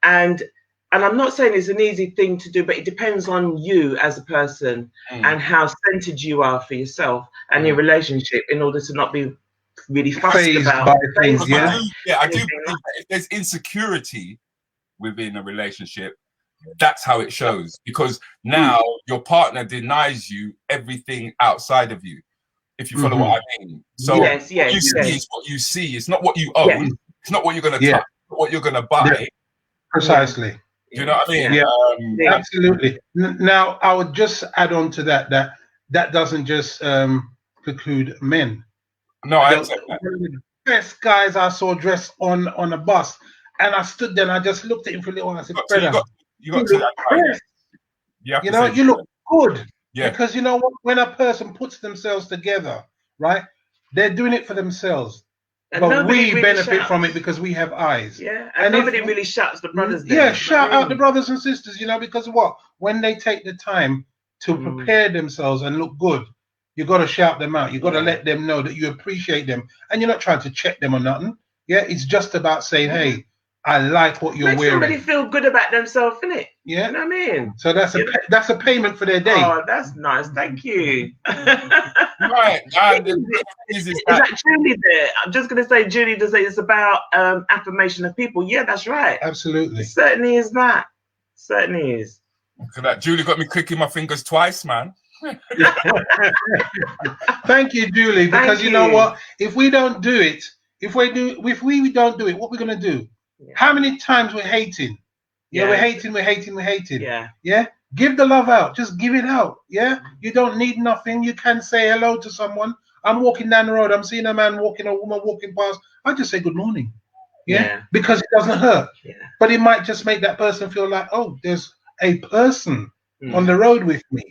S12: And and I'm not saying it's an easy thing to do, but it depends on you as a person and how centered you are for yourself and your relationship in order to not be really fussed
S7: Phased
S12: about
S7: by things,
S3: I do believe that if there's insecurity within a relationship, that's how it shows, because now your partner denies you everything outside of you, if you follow what I mean. So what you see is what you see. It's not what you own. It's not what you're going to touch, what you're going to buy.
S7: Precisely.
S3: Do you know what I mean?
S7: Yeah, absolutely. Now, I would just add on to that that doesn't just preclude men.
S3: No, I accept that.
S7: One of the best guys I saw dressed on a bus, and I stood there and I just looked at him for a little while. I said,
S3: you got to that time.
S7: You know, you look good.
S3: Yeah.
S7: Because you know what? When a person puts themselves together, right, they're doing it for themselves.
S12: And
S7: but we
S12: really
S7: benefit
S12: shouts.
S7: from it because we have eyes.
S12: Yeah, and nobody really shouts the brothers down.
S7: Yeah, shout out the brothers and sisters, you know, because what? When they take the time to prepare themselves and look good, you got to shout them out. You got to let them know that you appreciate them. And you're not trying to check them or nothing. Yeah, it's just about saying, hey, I like what you're
S12: Make
S7: wearing.
S12: somebody feel good about themselves, innit?
S7: Yeah.
S12: You know what I mean?
S7: So that's a payment for their day.
S12: Oh, that's nice. Thank you.
S3: Right.
S12: Is that Julie there? I'm just going to say, Julie does say it's about affirmation of people. Yeah, that's right.
S7: Absolutely.
S12: It certainly is that. Certainly is.
S3: Look at that. Julie got me clicking my fingers twice, man.
S7: Thank you, Julie, because you know what? If we don't do it, if we don't do it, what we're going to do? Yeah. How many times we're hating? Yeah, we're hating. Yeah. Give the love out. Just give it out. Yeah. You don't need nothing. You can say hello to someone. I'm walking down the road. I'm seeing a man walking, a woman walking past. I just say good morning. Yeah. Because it doesn't hurt. Yeah. But it might just make that person feel like, oh, there's a person on the road with me.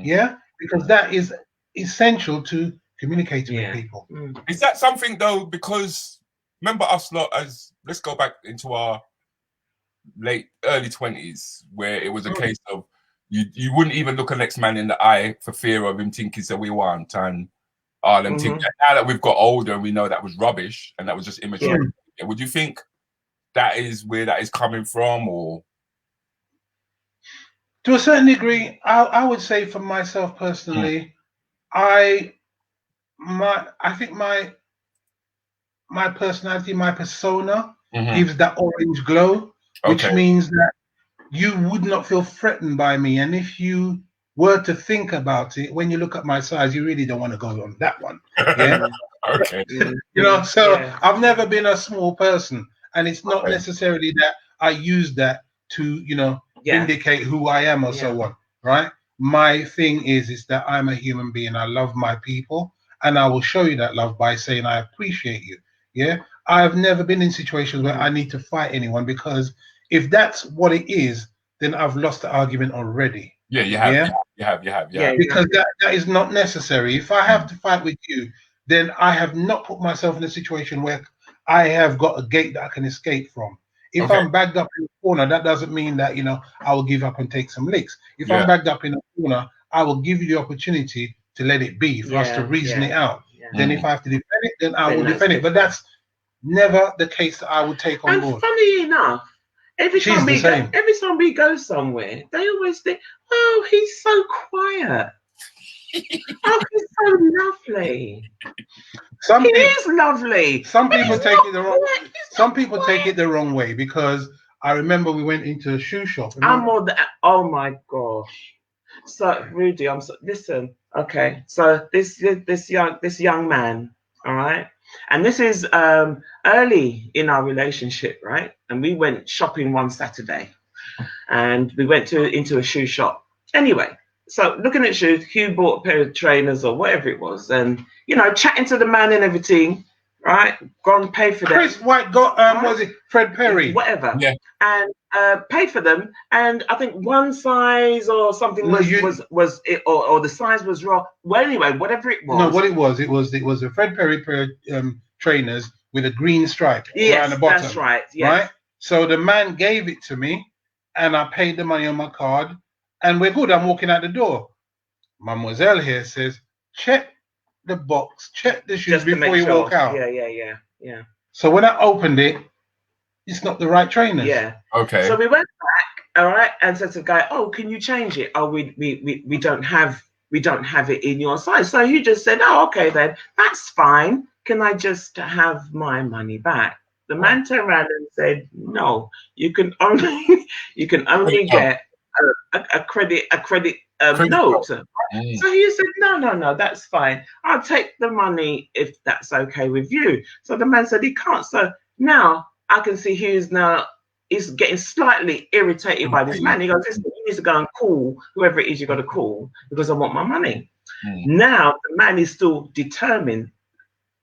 S7: Yeah. Because that is essential to communicating with people.
S3: Is that something though? Because remember us lot as, let's go back into our early 20s, where it was a case of you wouldn't even look a next man in the eye for fear of him thinking that we want and all them things. Now that we've got older and we know that was rubbish and that was just immature. Would you think that is where that is coming from, or?
S7: To a certain degree, I would say for myself personally, I think my personality, my persona gives that orange glow, which means that you would not feel threatened by me. And if you were to think about it, when you look at my size, you really don't want to go on that one. Yeah. You know, so I've never been a small person, and it's not necessarily that I use that to, you know, indicate who I am or so on, right? My thing is that I'm a human being. I love my people, and I will show you that love by saying I appreciate you. Yeah, I've never been in situations where I need to fight anyone, because if that's what it is, then I've lost the argument already.
S3: Yeah, you have. Yeah.
S7: Because that is not necessary. If I have to fight with you, then I have not put myself in a situation where I have got a gate that I can escape from. If I'm bagged up in a corner, that doesn't mean that, you know, I will give up and take some licks. If I'm bagged up in a corner, I will give you the opportunity to let it be, for us to reason it out. Then if I have to defend it, then I will defend it. But that's never the case that I would take on board.
S12: Funny enough, every time we go somewhere, they always think, oh, he's so quiet. Oh, he's so lovely. He is lovely.
S7: Some people take it the wrong. Some people take it the wrong way, because I remember we went into a shoe shop.
S12: Oh my gosh. So Rudi, listen. Okay, so this young man, all right, and this is early in our relationship, right? And we went shopping one Saturday, and we went into a shoe shop. Anyway. So looking at shoes, Huw bought a pair of trainers or whatever it was, and you know, chatting to the man and everything, right? Gone pay for them.
S7: Chris White got was it Fred Perry?
S12: Whatever. Yeah. And paid for them, and I think one size or something was it, or the size was wrong. Well, anyway, whatever it was.
S7: No, what it was a Fred Perry pair of trainers with a green stripe around the bottom.
S12: That's right. Yeah.
S7: Right. So the man gave it to me, and I paid the money on my card. And we're good. I'm walking out the door. Mademoiselle here says, check the box, check the shoes before you walk out.
S12: Yeah.
S7: So when I opened it, it's not the right trainers.
S12: Yeah.
S3: Okay.
S12: So we went back All right, and said to the guy, "Oh, can you change it? Oh, we don't have it in your size." So he just said, "Oh, okay then, that's fine. Can I just have my money back?" The man turned around and said, "No, you can only get a credit note." So he said, "No, that's fine. I'll take the money if that's okay with you." So the man said he can't. So now I can see he's getting slightly irritated by this man. He goes, "Listen, you need to go and call whoever it is you got to call because I want my money." Now the man is still determined.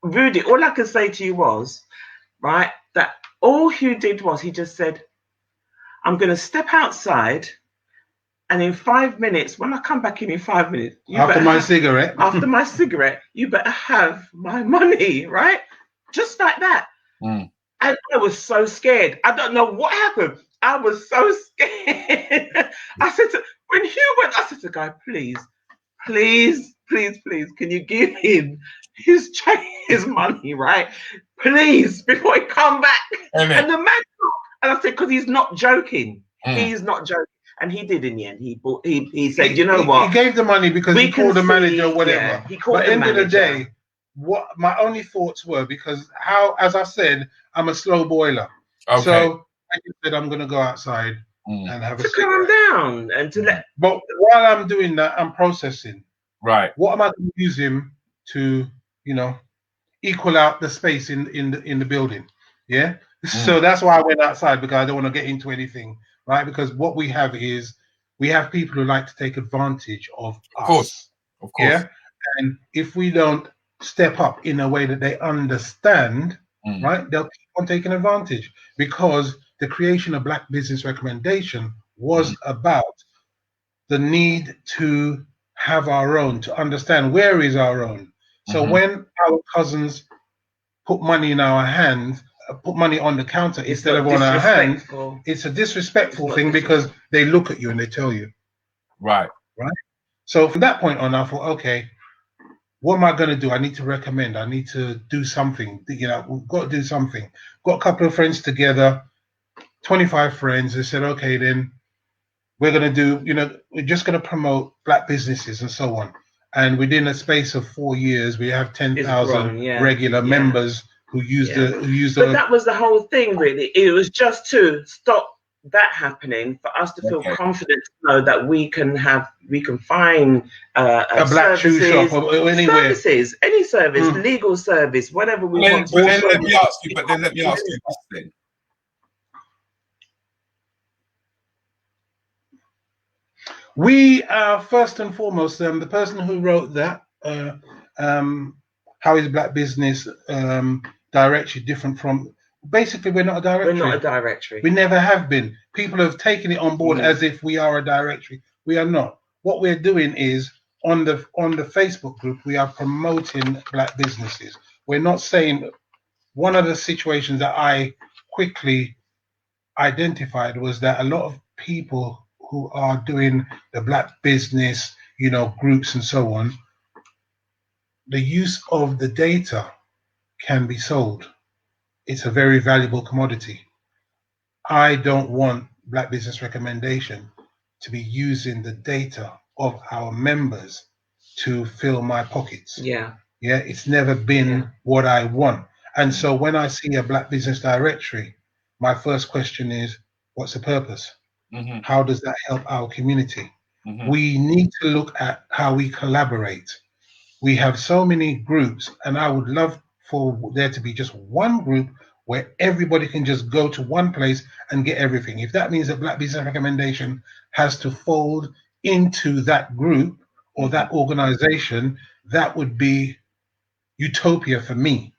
S12: Rudy, all I can say to you was, right, that all Huw did was he just said, "I'm going to step outside, and in 5 minutes, when I come back in 5 minutes,
S7: after my cigarette,
S12: you better have my money," right? Just like that. And I was so scared. I don't know what happened. I was so scared. I said when Huw went, I said to the guy, please, can you give him his money, right? Please, before he come back. And the man, and I said, because he's not joking. He's not joking. And he did in the end. He said, "You know what?
S7: He gave the money because he called the manager or whatever."
S12: Yeah, he called
S7: but
S12: the
S7: end
S12: manager.
S7: of the day, what my only thoughts were, because as I said, I'm a slow boiler.
S3: Okay.
S7: So I just said I'm gonna go outside and have a cigarette.
S12: Calm down and to let.
S7: But while I'm doing that, I'm processing.
S3: Right.
S7: What am I going to use him to, equal out the space in the building? Yeah. So that's why I went outside, because I don't want to get into anything, right? Because what we have is we have people who like to take advantage of us.
S3: Of course.
S7: Yeah. And if we don't step up in a way that they understand, right, they'll keep on taking advantage, because the creation of Black Business Recommendation was about the need to have our own, to understand where is our own. So when our cousins put money in our hands, put money on the counter instead of on our hands, it's a disrespectful thing, because they look at you and they tell you.
S3: Right.
S7: So from that point on, I thought, okay, what am I going to do? I need to recommend. I need to do something. We've got to do something. Got a couple of friends together, 25 friends. They said, okay, then we're going to do, we're just going to promote Black businesses and so on. And within a space of 4 years, we have 10,000 regular members who use the.
S12: But that was the whole thing, really. It was just to stop that happening, for us to feel confident to know that we can find
S7: a black shoe shop or anywhere.
S12: Services, any service, legal service, whatever we want.
S3: But then let me ask you this thing.
S7: We are first and foremost, the person who wrote that, how is Black Business Directory different from? Basically, we're not a directory.
S12: We're not a directory.
S7: We never have been. People have taken it on board as if we are a directory. We are not. What we're doing is on the Facebook group, we are promoting Black businesses. We're not saying. One of the situations that I quickly identified was that a lot of people who are doing the Black business, groups and so on, the use of the data can be sold. It's a very valuable commodity. I don't want Black Business Recommendation to be using the data of our members to fill my pockets. Yeah, it's never been what I want. And so when I see a Black Business Directory, my first question is, what's the purpose? How does that help our community? We need to look at how we collaborate. We have so many groups, and I would love for there to be just one group where everybody can just go to one place and get everything. If that means that Black Business Recommendation has to fold into that group or that organization, that would be utopia for me,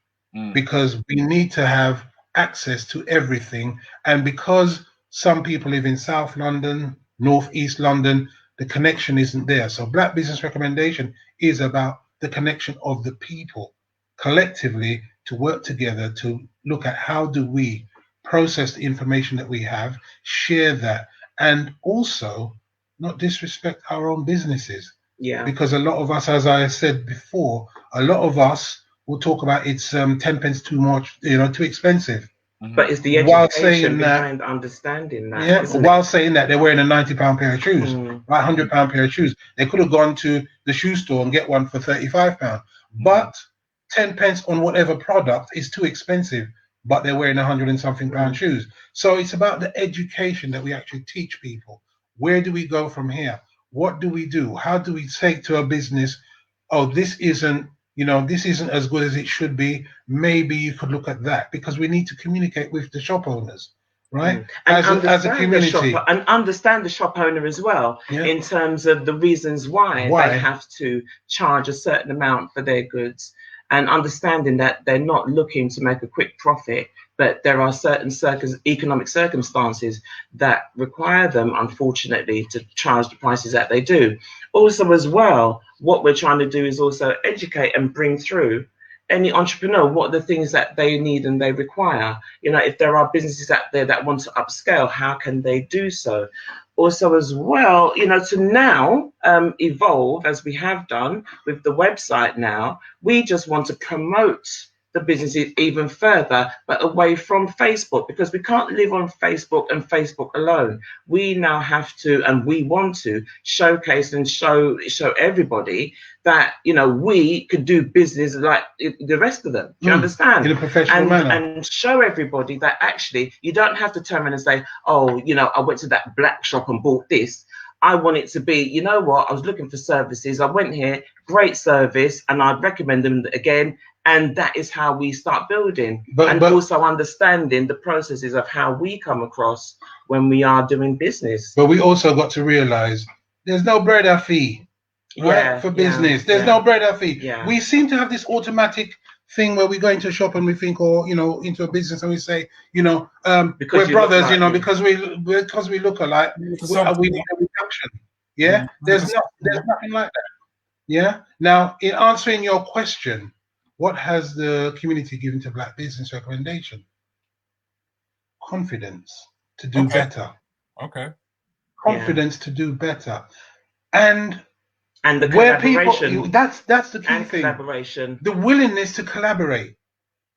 S7: because we need to have access to everything. And because some people live in South London, North East London, the connection isn't there. So Black Business Recommendation is about the connection of the people collectively to work together to look at how do we process the information that we have, share that, and also not disrespect our own businesses. Yeah. Because a lot of us, as I said before, a lot of us will talk about it's 10 pence too much, too expensive.
S12: But it's the
S7: While
S12: education
S7: saying that,
S12: behind understanding that.
S7: yeah,
S12: isn't
S7: while
S12: it?
S7: saying that they're wearing a £90 pair of shoes, right, £100 pair of shoes. They could have gone to the shoe store and get one for £35, but 10 pence on whatever product is too expensive. But they're wearing 100 and something pound shoes. So it's about the education that we actually teach people. Where do we go from here? What do we do? How do we say to a business, oh, this isn't, this isn't as good as it should be. Maybe you could look at that, because we need to communicate with the shop owners, right?
S12: And
S7: As a community.
S12: and understand the shop owner as well, in terms of the reasons why they have to charge a certain amount for their goods, and understanding that they're not looking to make a quick profit, but there are certain economic circumstances that require them, unfortunately, to charge the prices that they do. Also, as well, what we're trying to do is also educate and bring through any entrepreneur what are the things that they need and they require. If there are businesses out there that want to upscale, how can they do so? Also, as well, to now evolve, as we have done with the website now, we just want to promote the businesses even further, but away from Facebook, because we can't live on Facebook and Facebook alone. We now have to, and we want to showcase and show everybody that, we could do business like the rest of them. Do you understand?
S7: In a professional manner.
S12: And show everybody that actually you don't have to turn around and say, oh, I went to that black shop and bought this. I want it to be, you know what, I was looking for services. I went here, great service, and I'd recommend them again. And that is how we start building, but also understanding the processes of how we come across when we are doing business.
S7: But we also got to realize there's no breeder fee, right, for business. There's no breeder fee. We seem to have this automatic thing where we go into a shop and we think, or into a business and we say, we're brothers, because we look alike, we need a reduction. Yeah, there's nothing like that. Yeah. Now, in answering your question, what has the community given to Black Business Recommendation? Confidence to do better. Confidence to do better, and
S12: the
S7: where
S12: collaboration.
S7: people, that's the key thing.
S12: Collaboration.
S7: The willingness to collaborate.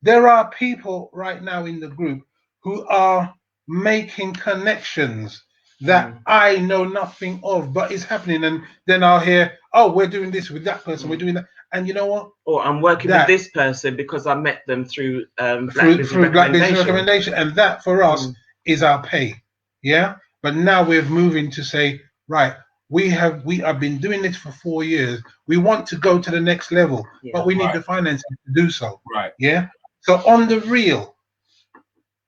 S7: There are people right now in the group who are making connections that I know nothing of, but it's happening, and then I'll hear, oh, we're doing this with that person, we're doing that. And you know what?
S12: Or I'm working with this person because I met them through Black Business
S7: Recommendation. And that for us is our pay. Yeah. But now we're moving to say, right, we have been doing this for 4 years. We want to go to the next level, but we need the financing to do so.
S3: Right.
S7: Yeah. So on the real,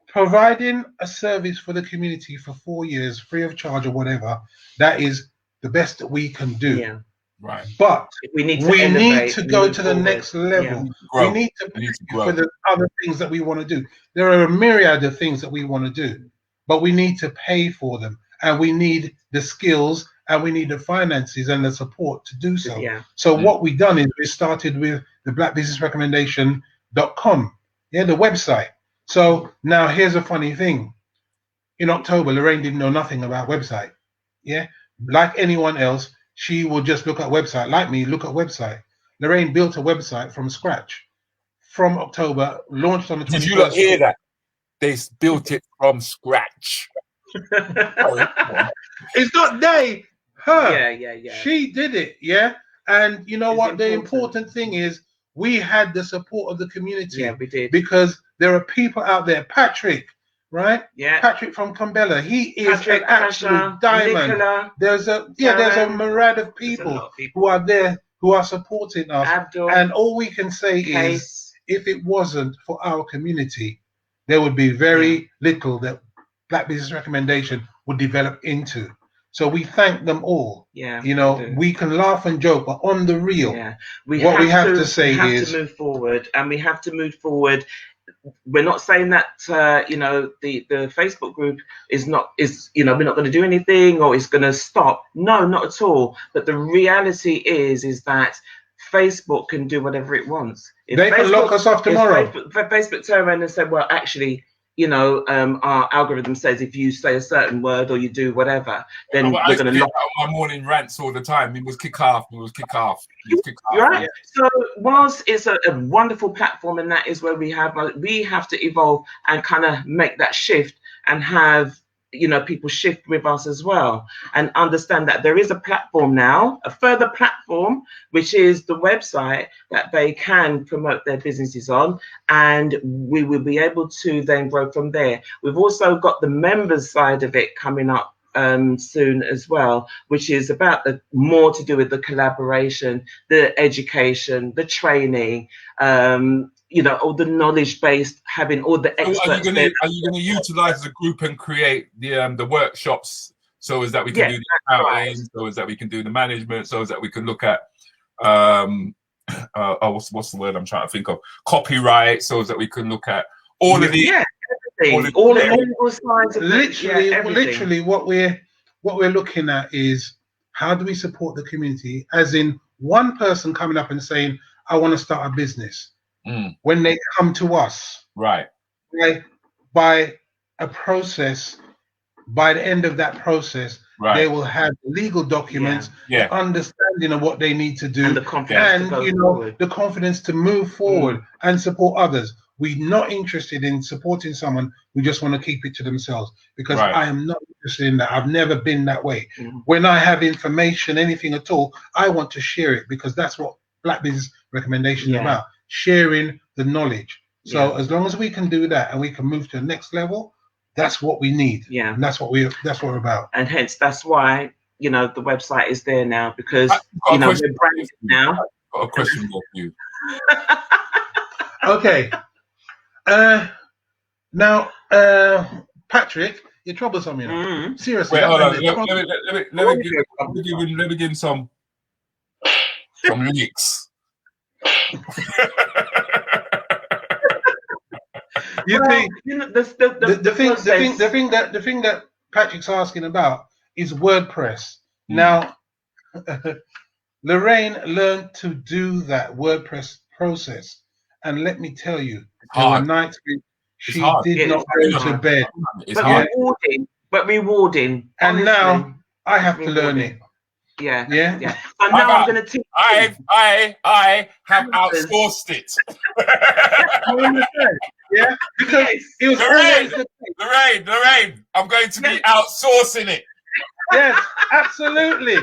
S7: providing a service for the community for 4 years, free of charge or whatever, that is the best that we can do.
S12: Yeah.
S3: Right.
S7: But
S12: we need
S7: to go to the next level. We need to pay for the other things that we want to do. There are a myriad of things that we want to do, but we need to pay for them, and we need the skills, and we need the finances and the support to do so. So what we've done is we started with the blackbusinessrecommendation.com, the website. So now here's a funny thing. In October, Lorraine didn't know nothing about website. Like anyone else, she will just look at website. Like me, look at website. Lorraine built a website from scratch. From October, launched on the 21st.
S3: Did you not hear that? They built it from scratch.
S7: It's not they, her.
S12: Yeah.
S7: She did it, And you know what? The important thing is we had the support of the community.
S12: Yeah, we did.
S7: Because there are people out there. Patrick, right?
S12: Yeah.
S7: Patrick from Cumbella. He is an absolute diamond.
S12: Nicola,
S7: there's a myriad of people who are there, who are supporting us.
S12: Abdul,
S7: and all we can say is, if it wasn't for our community, there would be very little that Black Business Recommendation would develop into. So we thank them all. We can laugh and joke, but on the real, we have to move
S12: forward, and we have to move forward. We're not saying that the Facebook group we're not going to do anything or it's going to stop. No, not at all. But the reality is that Facebook can do whatever it wants. If
S7: they can lock us off tomorrow.
S12: If Facebook turn around and say, well, actually, our algorithm says if you say a certain word or you do whatever, then
S3: Well,
S12: we're
S3: I
S12: going to lock
S3: my morning rants all the time. It was kick off.
S12: right. So whilst it's a wonderful platform, and that is where we have to evolve and kind of make that shift and have people shift with us as well, and understand that there is a platform now, a further platform, which is the website that they can promote their businesses on, and we will be able to then grow from there. We've also got the members side of it coming up soon as well, which is about more to do with the collaboration, the education, the training, all the knowledge based, having all the experts.
S3: Are you going to utilize the group and create the workshops so as that we can do the accounting, so as that we can do the management, so as that we can look at what's the word I'm trying to think of, copyright, so as that we can look at all of the
S12: all the legal sides of
S7: literally what we're looking at is how do we support the community, as in one person coming up and saying, I want to start a business. When they come to us,
S3: right,
S7: by a process, by the end of that process, they will have legal documents, the understanding of what they need to do,
S12: and the confidence,
S7: the confidence to move forward and support others. We're not interested in supporting someone who just want to keep it to themselves, because I am not interested in that. I've never been that way. When I have information, anything at all, I want to share it, because that's what Black Business Recommendation is about. Sharing the knowledge. So as long as we can do that and we can move to the next level, that's what we need. And that's what we're about.
S12: And hence that's why the website is there now, because we're branded now.
S3: I've got a question for you.
S7: Okay. Now, Patrick, you're troublesome, Seriously.
S3: Wait, hold on. Let me give some links.
S7: You think the thing that Patrick's asking about is WordPress. Now, Lorraine learned to do that WordPress process, and let me tell you, there were nights she did not go to bed.
S12: But rewarding.
S7: And now I have to learn it.
S12: Yeah.
S3: And now I'm going to teach. I have outsourced it.
S7: Yeah, because it was
S3: Lorraine, I'm going to be outsourcing it.
S7: Yes, absolutely.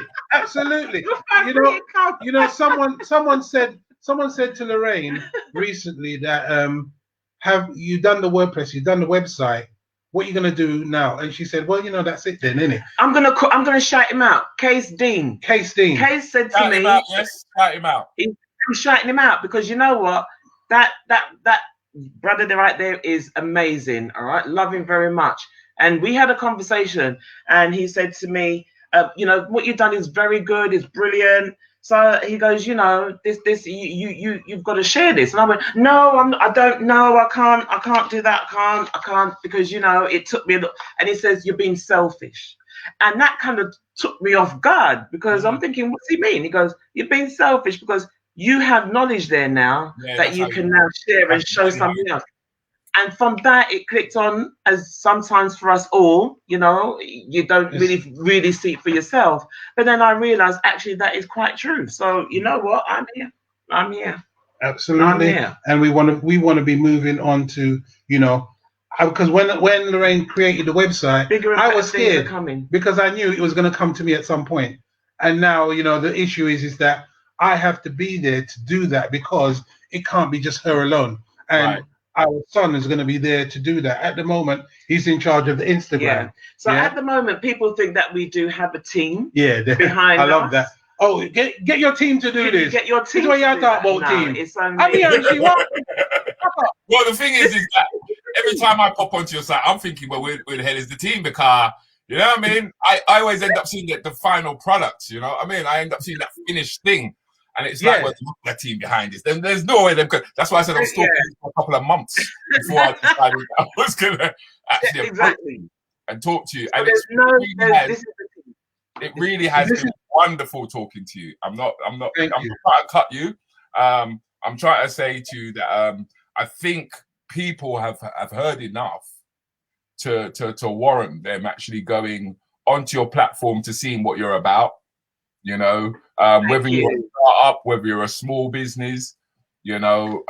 S7: Someone said to Lorraine recently that have you done the WordPress? You've done the website. What are you gonna do now? And she said, well, that's it then, innit?
S12: I'm gonna shout him out. Case Dean. Case said to me,
S3: shout him out.
S12: I'm shouting him out because you know what? That brother right there is amazing. All right, love him very much. And we had a conversation, and he said to me, what you've done is very good, it's brilliant. So he goes, you've got to share this. And I went, no, I don't know, I can't do that, I can't, because it took me and he says, you're being selfish. And that kind of took me off guard, because I'm thinking, what's he mean? He goes, you're being selfish because you have knowledge there now that you can now share and show something else. And from that, it clicked on, as sometimes for us all, you don't really see it for yourself. But then I realized, actually, that is quite true. So, you know what? I'm here.
S7: Absolutely.
S12: I'm here.
S7: And we want to be moving on to, because when Lorraine created the website, I was scared because I knew it was going to come to me at some point. And now, the issue is that I have to be there to do that, because it can't be just her alone. And our son is going to be there to do that. At the moment, he's in charge of the Instagram.
S12: Yeah. So at the moment, people think that we do have a team.
S7: Yeah,
S12: behind
S7: I love
S12: us.
S7: that. Oh, get your team to do this.
S12: Get your team.
S7: This is why you talk about team.
S3: Well, the thing is that every time I pop onto your site, I'm thinking, well, where the hell is the team? Because you know what I mean. I always end up seeing the final product. You know what I mean. I end up seing that finished thing. And it's like, well, the team behind this. Then there's no way they've got. That's why I said I was stalking for a couple of months before I decided I was gonna actually and talk to you. And it really has been wonderful talking to you. I'm not trying to cut you. I'm trying to say to you that I think people have heard enough to warrant them actually going onto your platform to seeing what you're about. You know, whether you're a startup, whether you're a small business, you know,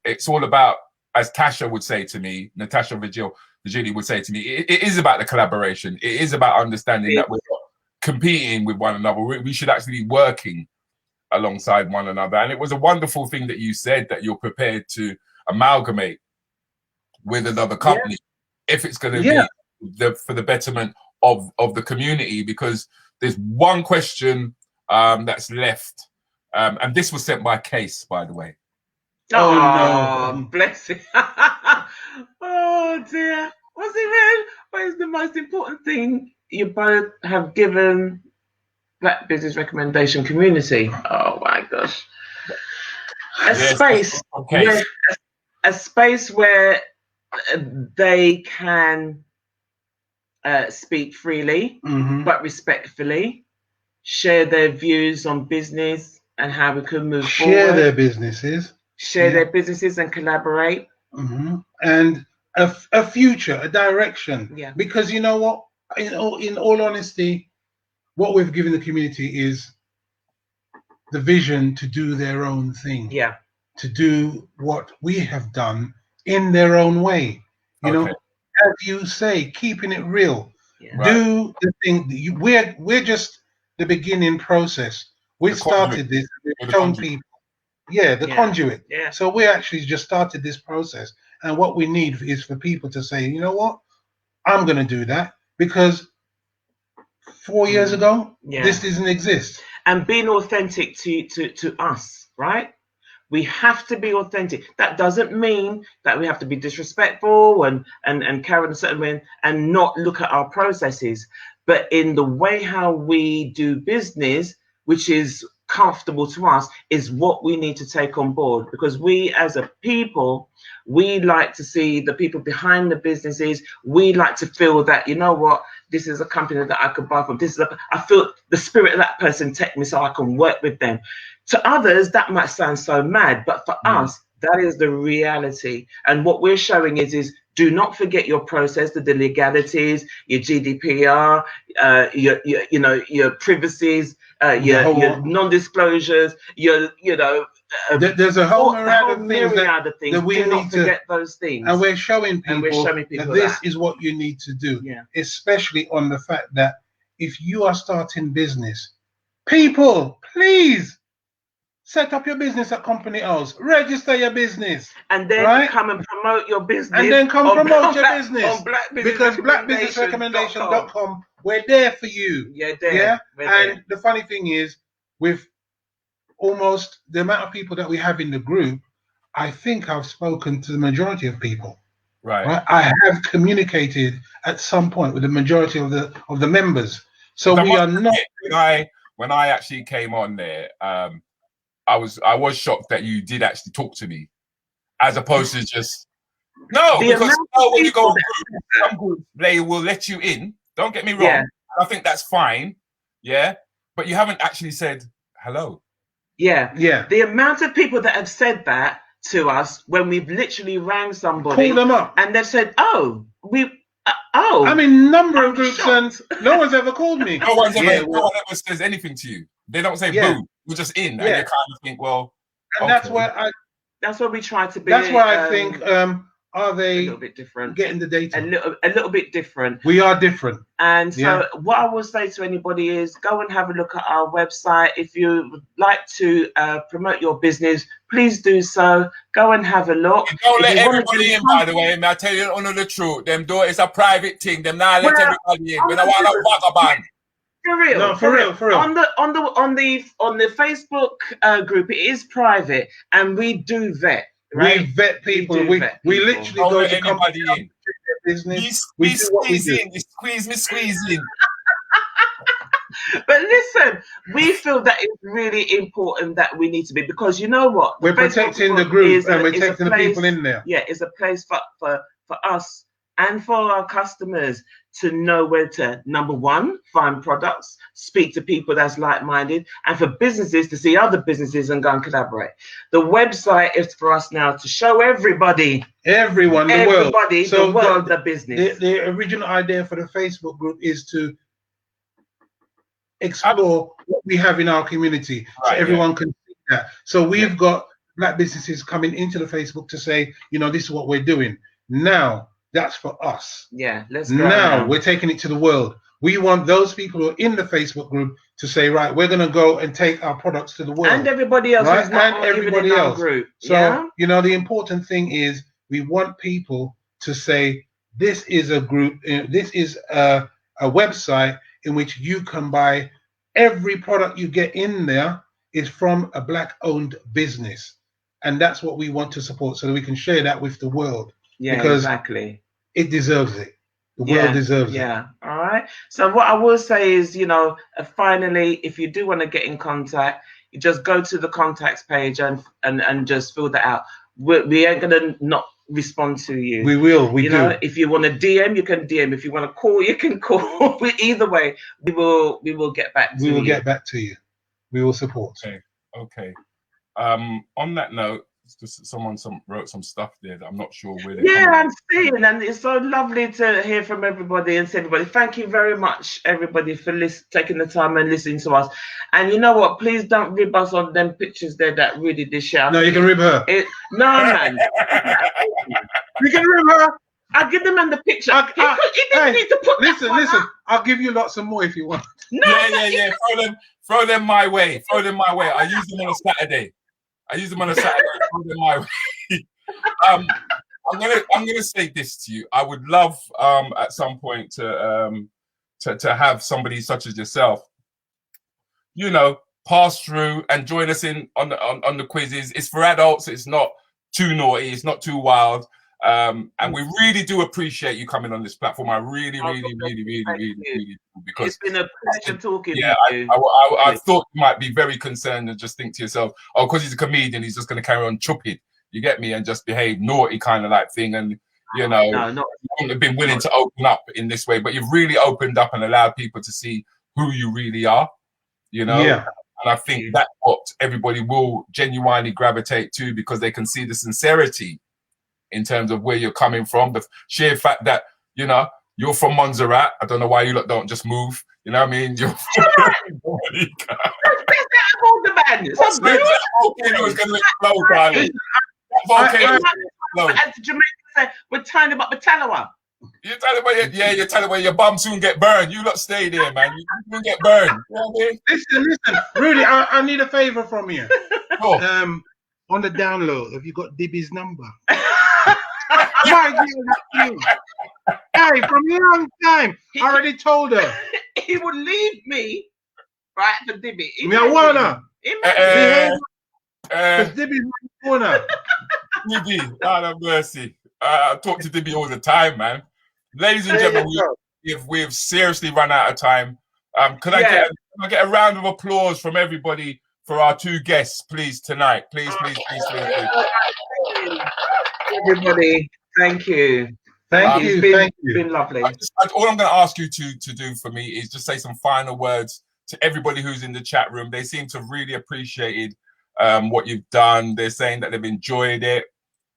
S3: it's all about, as Tasha would say to me, Natasha Virgili would say to me, it is about the collaboration. It is about understanding that we're not competing with one another. We should actually be working alongside one another. And it was a wonderful thing that you said, that you're prepared to amalgamate with another company if it's going to be for the betterment of the community, because there's one question that's left, and this was sent by Case, by the way.
S12: Oh no, bless it. Oh dear, what's it man? What is the most important thing you both have given Black Business Recommendation community? Oh my gosh, a space where they can speak freely, but respectfully, share their views on business and how we can move forward.
S7: Share their businesses.
S12: Share their businesses and collaborate.
S7: And a future, a direction.
S12: Yeah.
S7: Because you know what? In all honesty, what we've given the community is the vision to do their own thing.
S12: Yeah.
S7: To do what we have done in their own way. You know, as you say, keeping it real.
S12: Yeah.
S7: Do the thing. We're just the beginning process. We started this. We've shown people. Yeah, the conduit.
S12: Yeah.
S7: So we actually just started this process. And what we need is for people to say, you know what? I'm going to do that, because 4 years ago, this didn't exist.
S12: And being authentic to us, right? We have to be authentic. That doesn't mean that we have to be disrespectful and carry on a certain way and not look at our processes. But in the way how we do business, which is comfortable to us, is what we need to take on board, because we as a people, we like to see the people behind the businesses. We like to feel that, you know what, this is a company that I could buy from. I feel the spirit of that person take me so I can work with them. To others, that might sound so mad, but for us, that is the reality. And what we're showing is do not forget your process, the legalities, your GDPR, your privacies, your non-disclosures,
S7: there's a whole myriad of things that we
S12: do
S7: need
S12: not
S7: to
S12: forget those things.
S7: And we're showing people, that this is what you need to do, especially on the fact that if you are starting business, people, please set up your business at Company House, register your business,
S12: and then come and promote your business.
S7: And then come promote your business
S12: on
S7: because blackbusinessrecommendation.com, we're there for you. And the funny thing is, with almost the amount of people that we have in the group, I think I've spoken to the majority of people. Right? I have communicated at some point with the majority of the members. So we are not.
S3: When I actually came on there, I was shocked that you did actually talk to me, as opposed to just because when you go on some groups, they will let you in. Don't get me wrong. Yeah. I think that's fine. Yeah, but you haven't actually said hello.
S12: Yeah. The amount of people that have said that to us when we've literally rang somebody,
S7: call them up,
S12: and they've said, "Oh,
S7: I'm in number of groups, and no one's ever called me.
S3: No one ever says anything to you. They don't say boo. We're just in, and you kind of think, well.
S7: And that's where
S12: we try to be.
S7: That's why I think are they
S12: a little bit different,
S7: getting the data
S12: a little bit different.
S7: We are different.
S12: And so what I will say to anybody is go and have a look at our website. If you would like to promote your business, please do so. Go and have a look.
S3: You don't let everybody in, by the way. I tell you the truth. Them do it's a private thing. Them not let everybody in. We don't want a vagabond.
S12: For real.
S7: No, for real.
S12: On the Facebook group, it is private, and we do vet. Right?
S7: We vet people. We literally go to company in business. We squeeze
S3: in.
S12: But listen, we feel that it's really important that we need to be, because you know what?
S7: We're protecting the group and we're protecting the people in there.
S12: Yeah, it's a place for us and for our customers to know where to, number one, find products, speak to people that's like-minded, and for businesses to see other businesses and go and collaborate. The website is for us now to show everybody,
S7: everyone, the world,
S12: the business.
S7: The original idea for the Facebook group is to explore what we have in our community, so everyone can see that. So we've got black businesses coming into the Facebook to say, you know, this is what we're doing. Now, that's for us.
S12: Yeah, let's go.
S7: Now we're taking it to the world. We want those people who are in the Facebook group to say, right, we're going to go and take our products to the world.
S12: And everybody else,
S7: right?
S12: Who's not
S7: and everybody
S12: even in
S7: else.
S12: Our group.
S7: So, you know, the important thing is we want people to say, this is a group, this is a website in which you can buy every product you get in there is from a black-owned business. And that's what we want to support so that we can share that with the world.
S12: Yeah,
S7: because
S12: exactly.
S7: It deserves it. The world deserves it.
S12: Yeah. All right. So what I will say is, you know, finally, if you do want to get in contact, you just go to the contacts page and just fill that out. We ain't gonna not respond to you.
S7: We will. We
S12: you
S7: do.
S12: know, if you want to DM, you can DM. If you want to call, you can call. Either way, we will get back to you.
S7: We will get back to you. We will support.
S3: Okay. On that note, just someone wrote some stuff there that I'm not sure where.
S12: Yeah, I'm seeing, and it's so lovely to hear from everybody and see everybody. Thank you very much, everybody, for taking the time and listening to us. And you know what? Please don't rib us on them pictures there that Rudi did share.
S7: No, you can rib her.
S12: No, man.
S7: You can rib her.
S12: I'll give them in the picture. He didn't need to put
S7: listen. I'll give you lots of more if you want.
S12: No,
S3: yeah. Throw them my way. I use them on a Saturday. Throw them my way. I'm gonna say this to you. I would love at some point to have somebody such as yourself, you know, pass through and join us in on the quizzes. It's for adults. It's not too naughty. It's not too wild. And we really do appreciate you coming on this platform. I really do, because
S12: it's been a pleasure talking
S3: to you. I thought you might be very concerned and just think to yourself, oh, because he's a comedian, he's just going to carry on chupping. You get me? And just behave naughty kind of like thing. And, you know, you wouldn't have been willing to open up in this way, but you've really opened up and allowed people to see who you really are, you know?
S7: Yeah.
S3: And I think that's what everybody will genuinely gravitate to, because they can see the sincerity in terms of where you're coming from, the sheer fact that, you know, you're from Montserrat. I don't know why you lot don't just move. You know what I mean? You're volcano is going to explode, darling. Volcano
S12: as Jamaica said, we're tiny but we're Talawa.
S3: You're telling me, you're telling me your bum soon get burned. You lot stay there, man. You soon get burned. You know what I mean?
S7: Listen, Rudi, I need a favor from you.
S3: Oh.
S7: On the download, have you got Dibby's number? My dear, that's you. Hey, from a long time. I already told her.
S12: He would leave me, right, for Dibby.
S7: Marijuana.
S3: Because
S7: Dibby's marijuana.
S3: Dibby, God have mercy. I talk to Dibby all the time, man. Ladies and gentlemen, we've seriously run out of time. Can I get a round of applause from everybody for our two guests, please, tonight? Please.
S12: Everybody, thank you.
S7: Thank you.
S12: It's been lovely.
S3: All I'm going to ask you to do for me is just say some final words to everybody who's in the chat room. They seem to have really appreciated what you've done. They're saying that they've enjoyed it.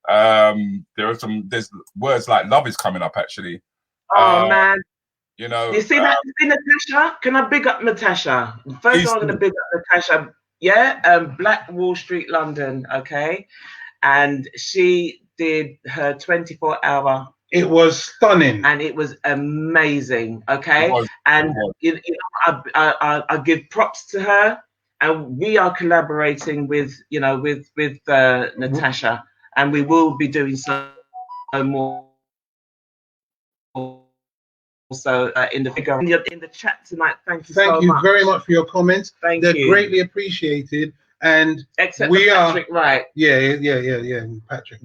S3: There's words like love is coming up, actually.
S12: Oh, man.
S3: You know,
S12: you see that? Natasha? Can I big up Natasha? First of all, I'm going to big up Natasha. Yeah, Black Wall Street, London. Okay, and she did her 24-hour.
S7: It was stunning,
S12: and it was amazing. Okay, you know, I give props to her, and we are collaborating with Natasha, and we will be doing some more. Also in the chat tonight. Thank you so much.
S7: Thank you very much for your comments.
S12: Thank
S7: They're
S12: you.
S7: greatly appreciated. And
S12: Except
S7: we
S12: for
S7: are
S12: Patrick Wright.
S7: Yeah, Patrick.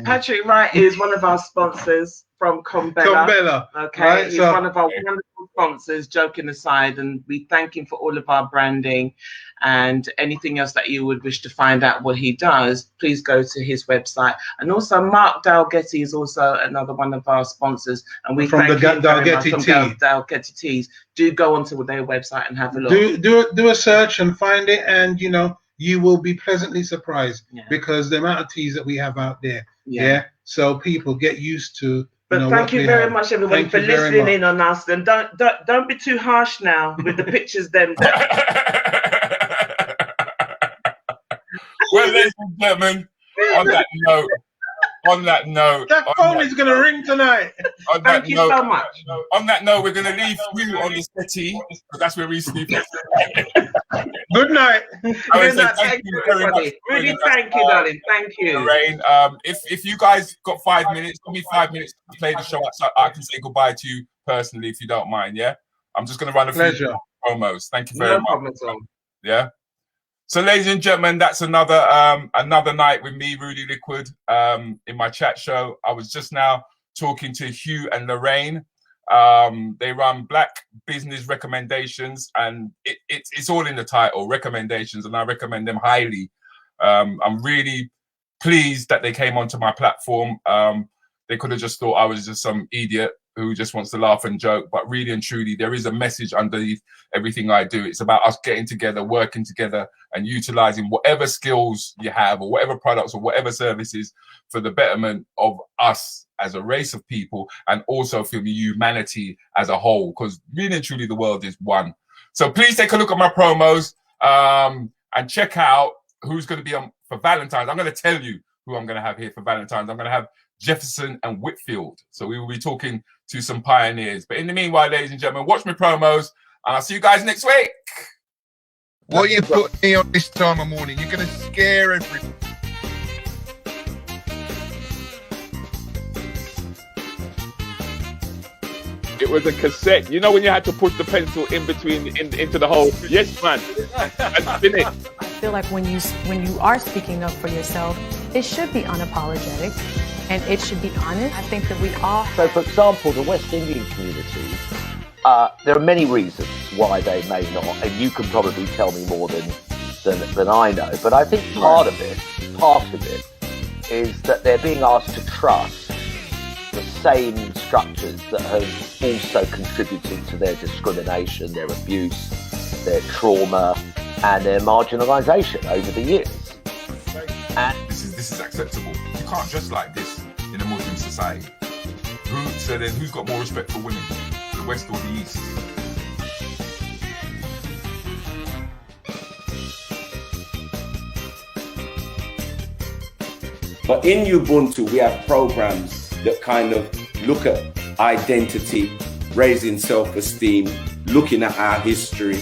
S12: Patrick Wright is one of our sponsors from Combella. Okay,
S7: right?
S12: he's
S7: So-
S12: one of our wonderful sponsors, joking aside, and we thank him for all of our branding and anything else that you would wish to find out what he does. Please go to his website. And also Mark Dalgetty is also another one of our sponsors, and we
S7: From
S12: thank
S7: the
S12: him very much
S7: Dalgetty
S12: from
S7: Tea.
S12: Dalgetty Teas. Do go onto their website and have a look.
S7: Do a search and find it, and you will be pleasantly surprised because the amount of teas that we have out there. Yeah. So people get used to.
S12: But thank you very much, everyone, for listening in on us. And don't be too harsh now with the pictures. Them.
S3: Well, ladies and gentlemen, on that note,
S7: that phone is gonna ring tonight.
S12: Thank you so much.
S3: On that note, we're gonna leave you on the settee because that's where we sleep.
S7: Good night.
S12: Good night. Thank you, everybody. Really, thank you, darling. Thank you.
S3: Lorraine, if you guys got 5 minutes, give me 5 minutes to play the show outside. I can say goodbye to you personally if you don't mind. Yeah, I'm just gonna run a few promos. Thank you very much.
S12: Problem at all.
S3: Yeah. So, ladies and gentlemen, that's another night with me, Rudi Lickwood, in my chat show. I was just now talking to Huw and Lorraine. They run Black Business Recommendations, and it's all in the title, recommendations, and I recommend them highly. I'm really pleased that they came onto my platform. They could have just thought I was just some idiot who just wants to laugh and joke, but really and truly, there is a message underneath everything I do. It's about us getting together, working together, and utilizing whatever skills you have or whatever products or whatever services for the betterment of us as a race of people and also for humanity as a whole, because really and truly, the world is one. So please take a look at my promos and check out who's going to be on for Valentine's. I'm going to tell you who I'm going to have here for Valentine's. I'm going to have Jefferson and Whitfield. So we will be talking to some pioneers. But in the meanwhile, ladies and gentlemen, watch my promos, and I'll see you guys next week.
S13: What you put me on this time of morning? You're going to scare everyone.
S4: It was a cassette. You know when you had to push the pencil in between into the hole? Yes, man. And spin it.
S14: I feel like when you are speaking up for yourself, it should be unapologetic and it should be honest. I think that we all.
S15: So, for example, the West Indian community, there are many reasons why they may not, and you can probably tell me more than I know. But I think part of it is that they're being asked to trust the same structures that have also contributed to their discrimination, their abuse, their trauma, and their marginalisation over the years.
S3: And this is acceptable. You can't dress like this in a Muslim society. So then who's got more respect for women? The West or the East?
S16: But in Ubuntu, we have programs that kind of look at identity, raising self-esteem, looking at our history,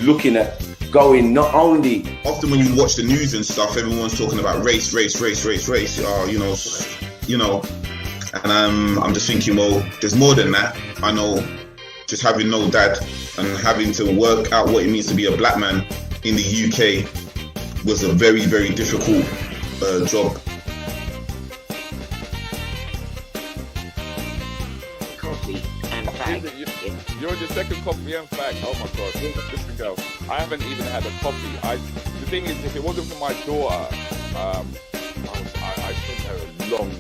S16: looking at going not only...
S17: Often when you watch the news and stuff, everyone's talking about race. And I'm just thinking, well, there's more than that. I know just having no dad and having to work out what it means to be a black man in the UK was a very, very difficult job.
S4: You're on your second coffee and fag. Oh my God, listen, girl. I haven't even had a coffee. The thing is, if it wasn't for my daughter, I sent her a long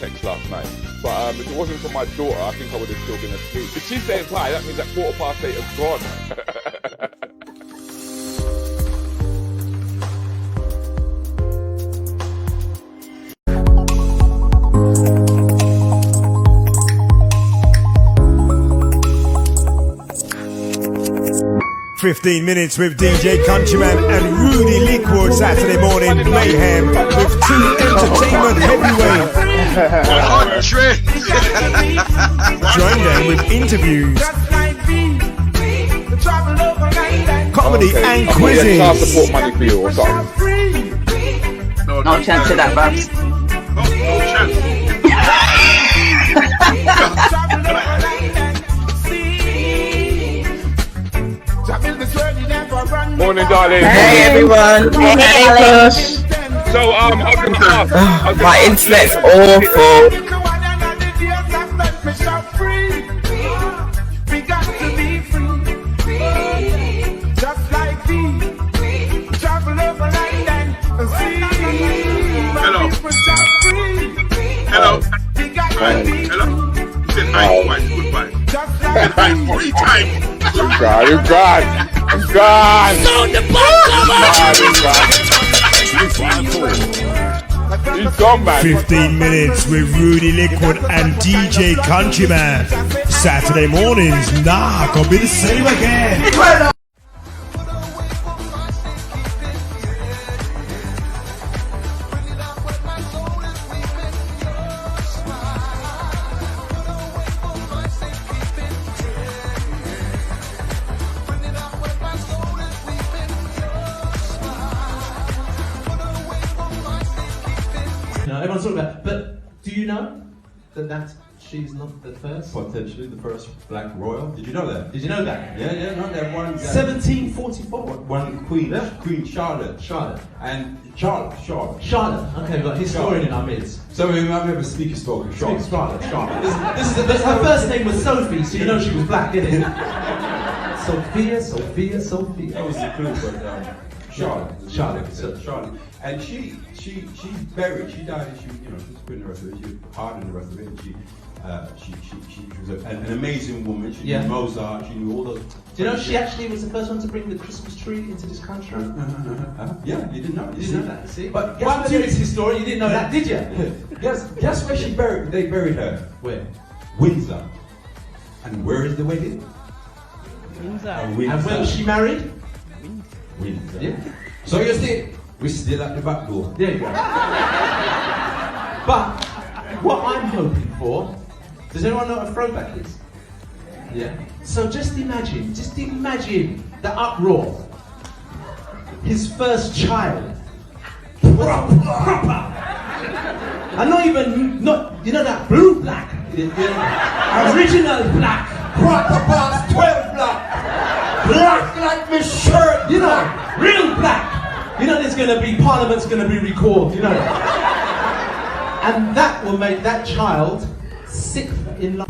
S4: text last night. But if it wasn't for my daughter, I think I would have still been asleep. If she's saying hi, that means that 8:15 is gone.
S10: 15 minutes with DJ Countryman and Rudi Lickwood Saturday morning mayhem with two entertainment heavyweights. Join them with interviews, comedy and quizzes.
S6: No chance to that, Babs.
S4: Morning, darling.
S18: Hey everyone. Hey Alex.
S4: So, I was going to ask.
S18: My internet's awful.
S3: Hello. Hello. He said nice twice, goodbye. Goodbye 3 times.
S4: You're gone. I'm gone.
S3: Sound the
S4: He's gone, man.
S10: 15 minutes with Rudi Lickwood and DJ Countryman. Saturday mornings, gonna be the same again.
S19: Everyone's talking about, but do you know that she's not the first?
S20: Potentially the first black royal. Did you know that?
S19: Did you know that?
S20: Yeah, no, that one.
S19: 1744.
S20: One queen,
S19: Yeah.
S20: Queen Charlotte.
S19: And
S20: Charlotte.
S19: Okay, we've got a historian in our midst.
S20: So I've never speaking spoken. Charlotte.
S19: This her first name was Sophie, so you know she was black, didn't it? Sophia.
S20: That was the clue, but Charlotte. And she's buried. She died. She was put the rest of it. She was pardoned the rest of it. She was an amazing woman. She knew Mozart. She knew all those.
S19: Do you know she actually was the first one to bring the Christmas tree into this country?
S20: Yeah, you didn't know.
S19: You didn't know that. See,
S20: But
S19: one to this historian, you didn't know that, did you?
S20: Guess where she buried? They buried her.
S19: Where?
S20: Windsor. And where is the wedding?
S19: Windsor.
S20: And
S19: when was she married?
S20: Windsor.
S19: Yeah.
S20: So you see, we're still at the back door.
S19: There you go. But what I'm hoping for, does anyone know what a throwback is? Yeah. So just imagine the uproar. His first child. Proper. And not you know that blue black. Original black. Proper past 12 black. Black like my shirt. You know, real black. You know there's gonna be, Parliament's gonna be recalled, you know. And that will make that child sick in life.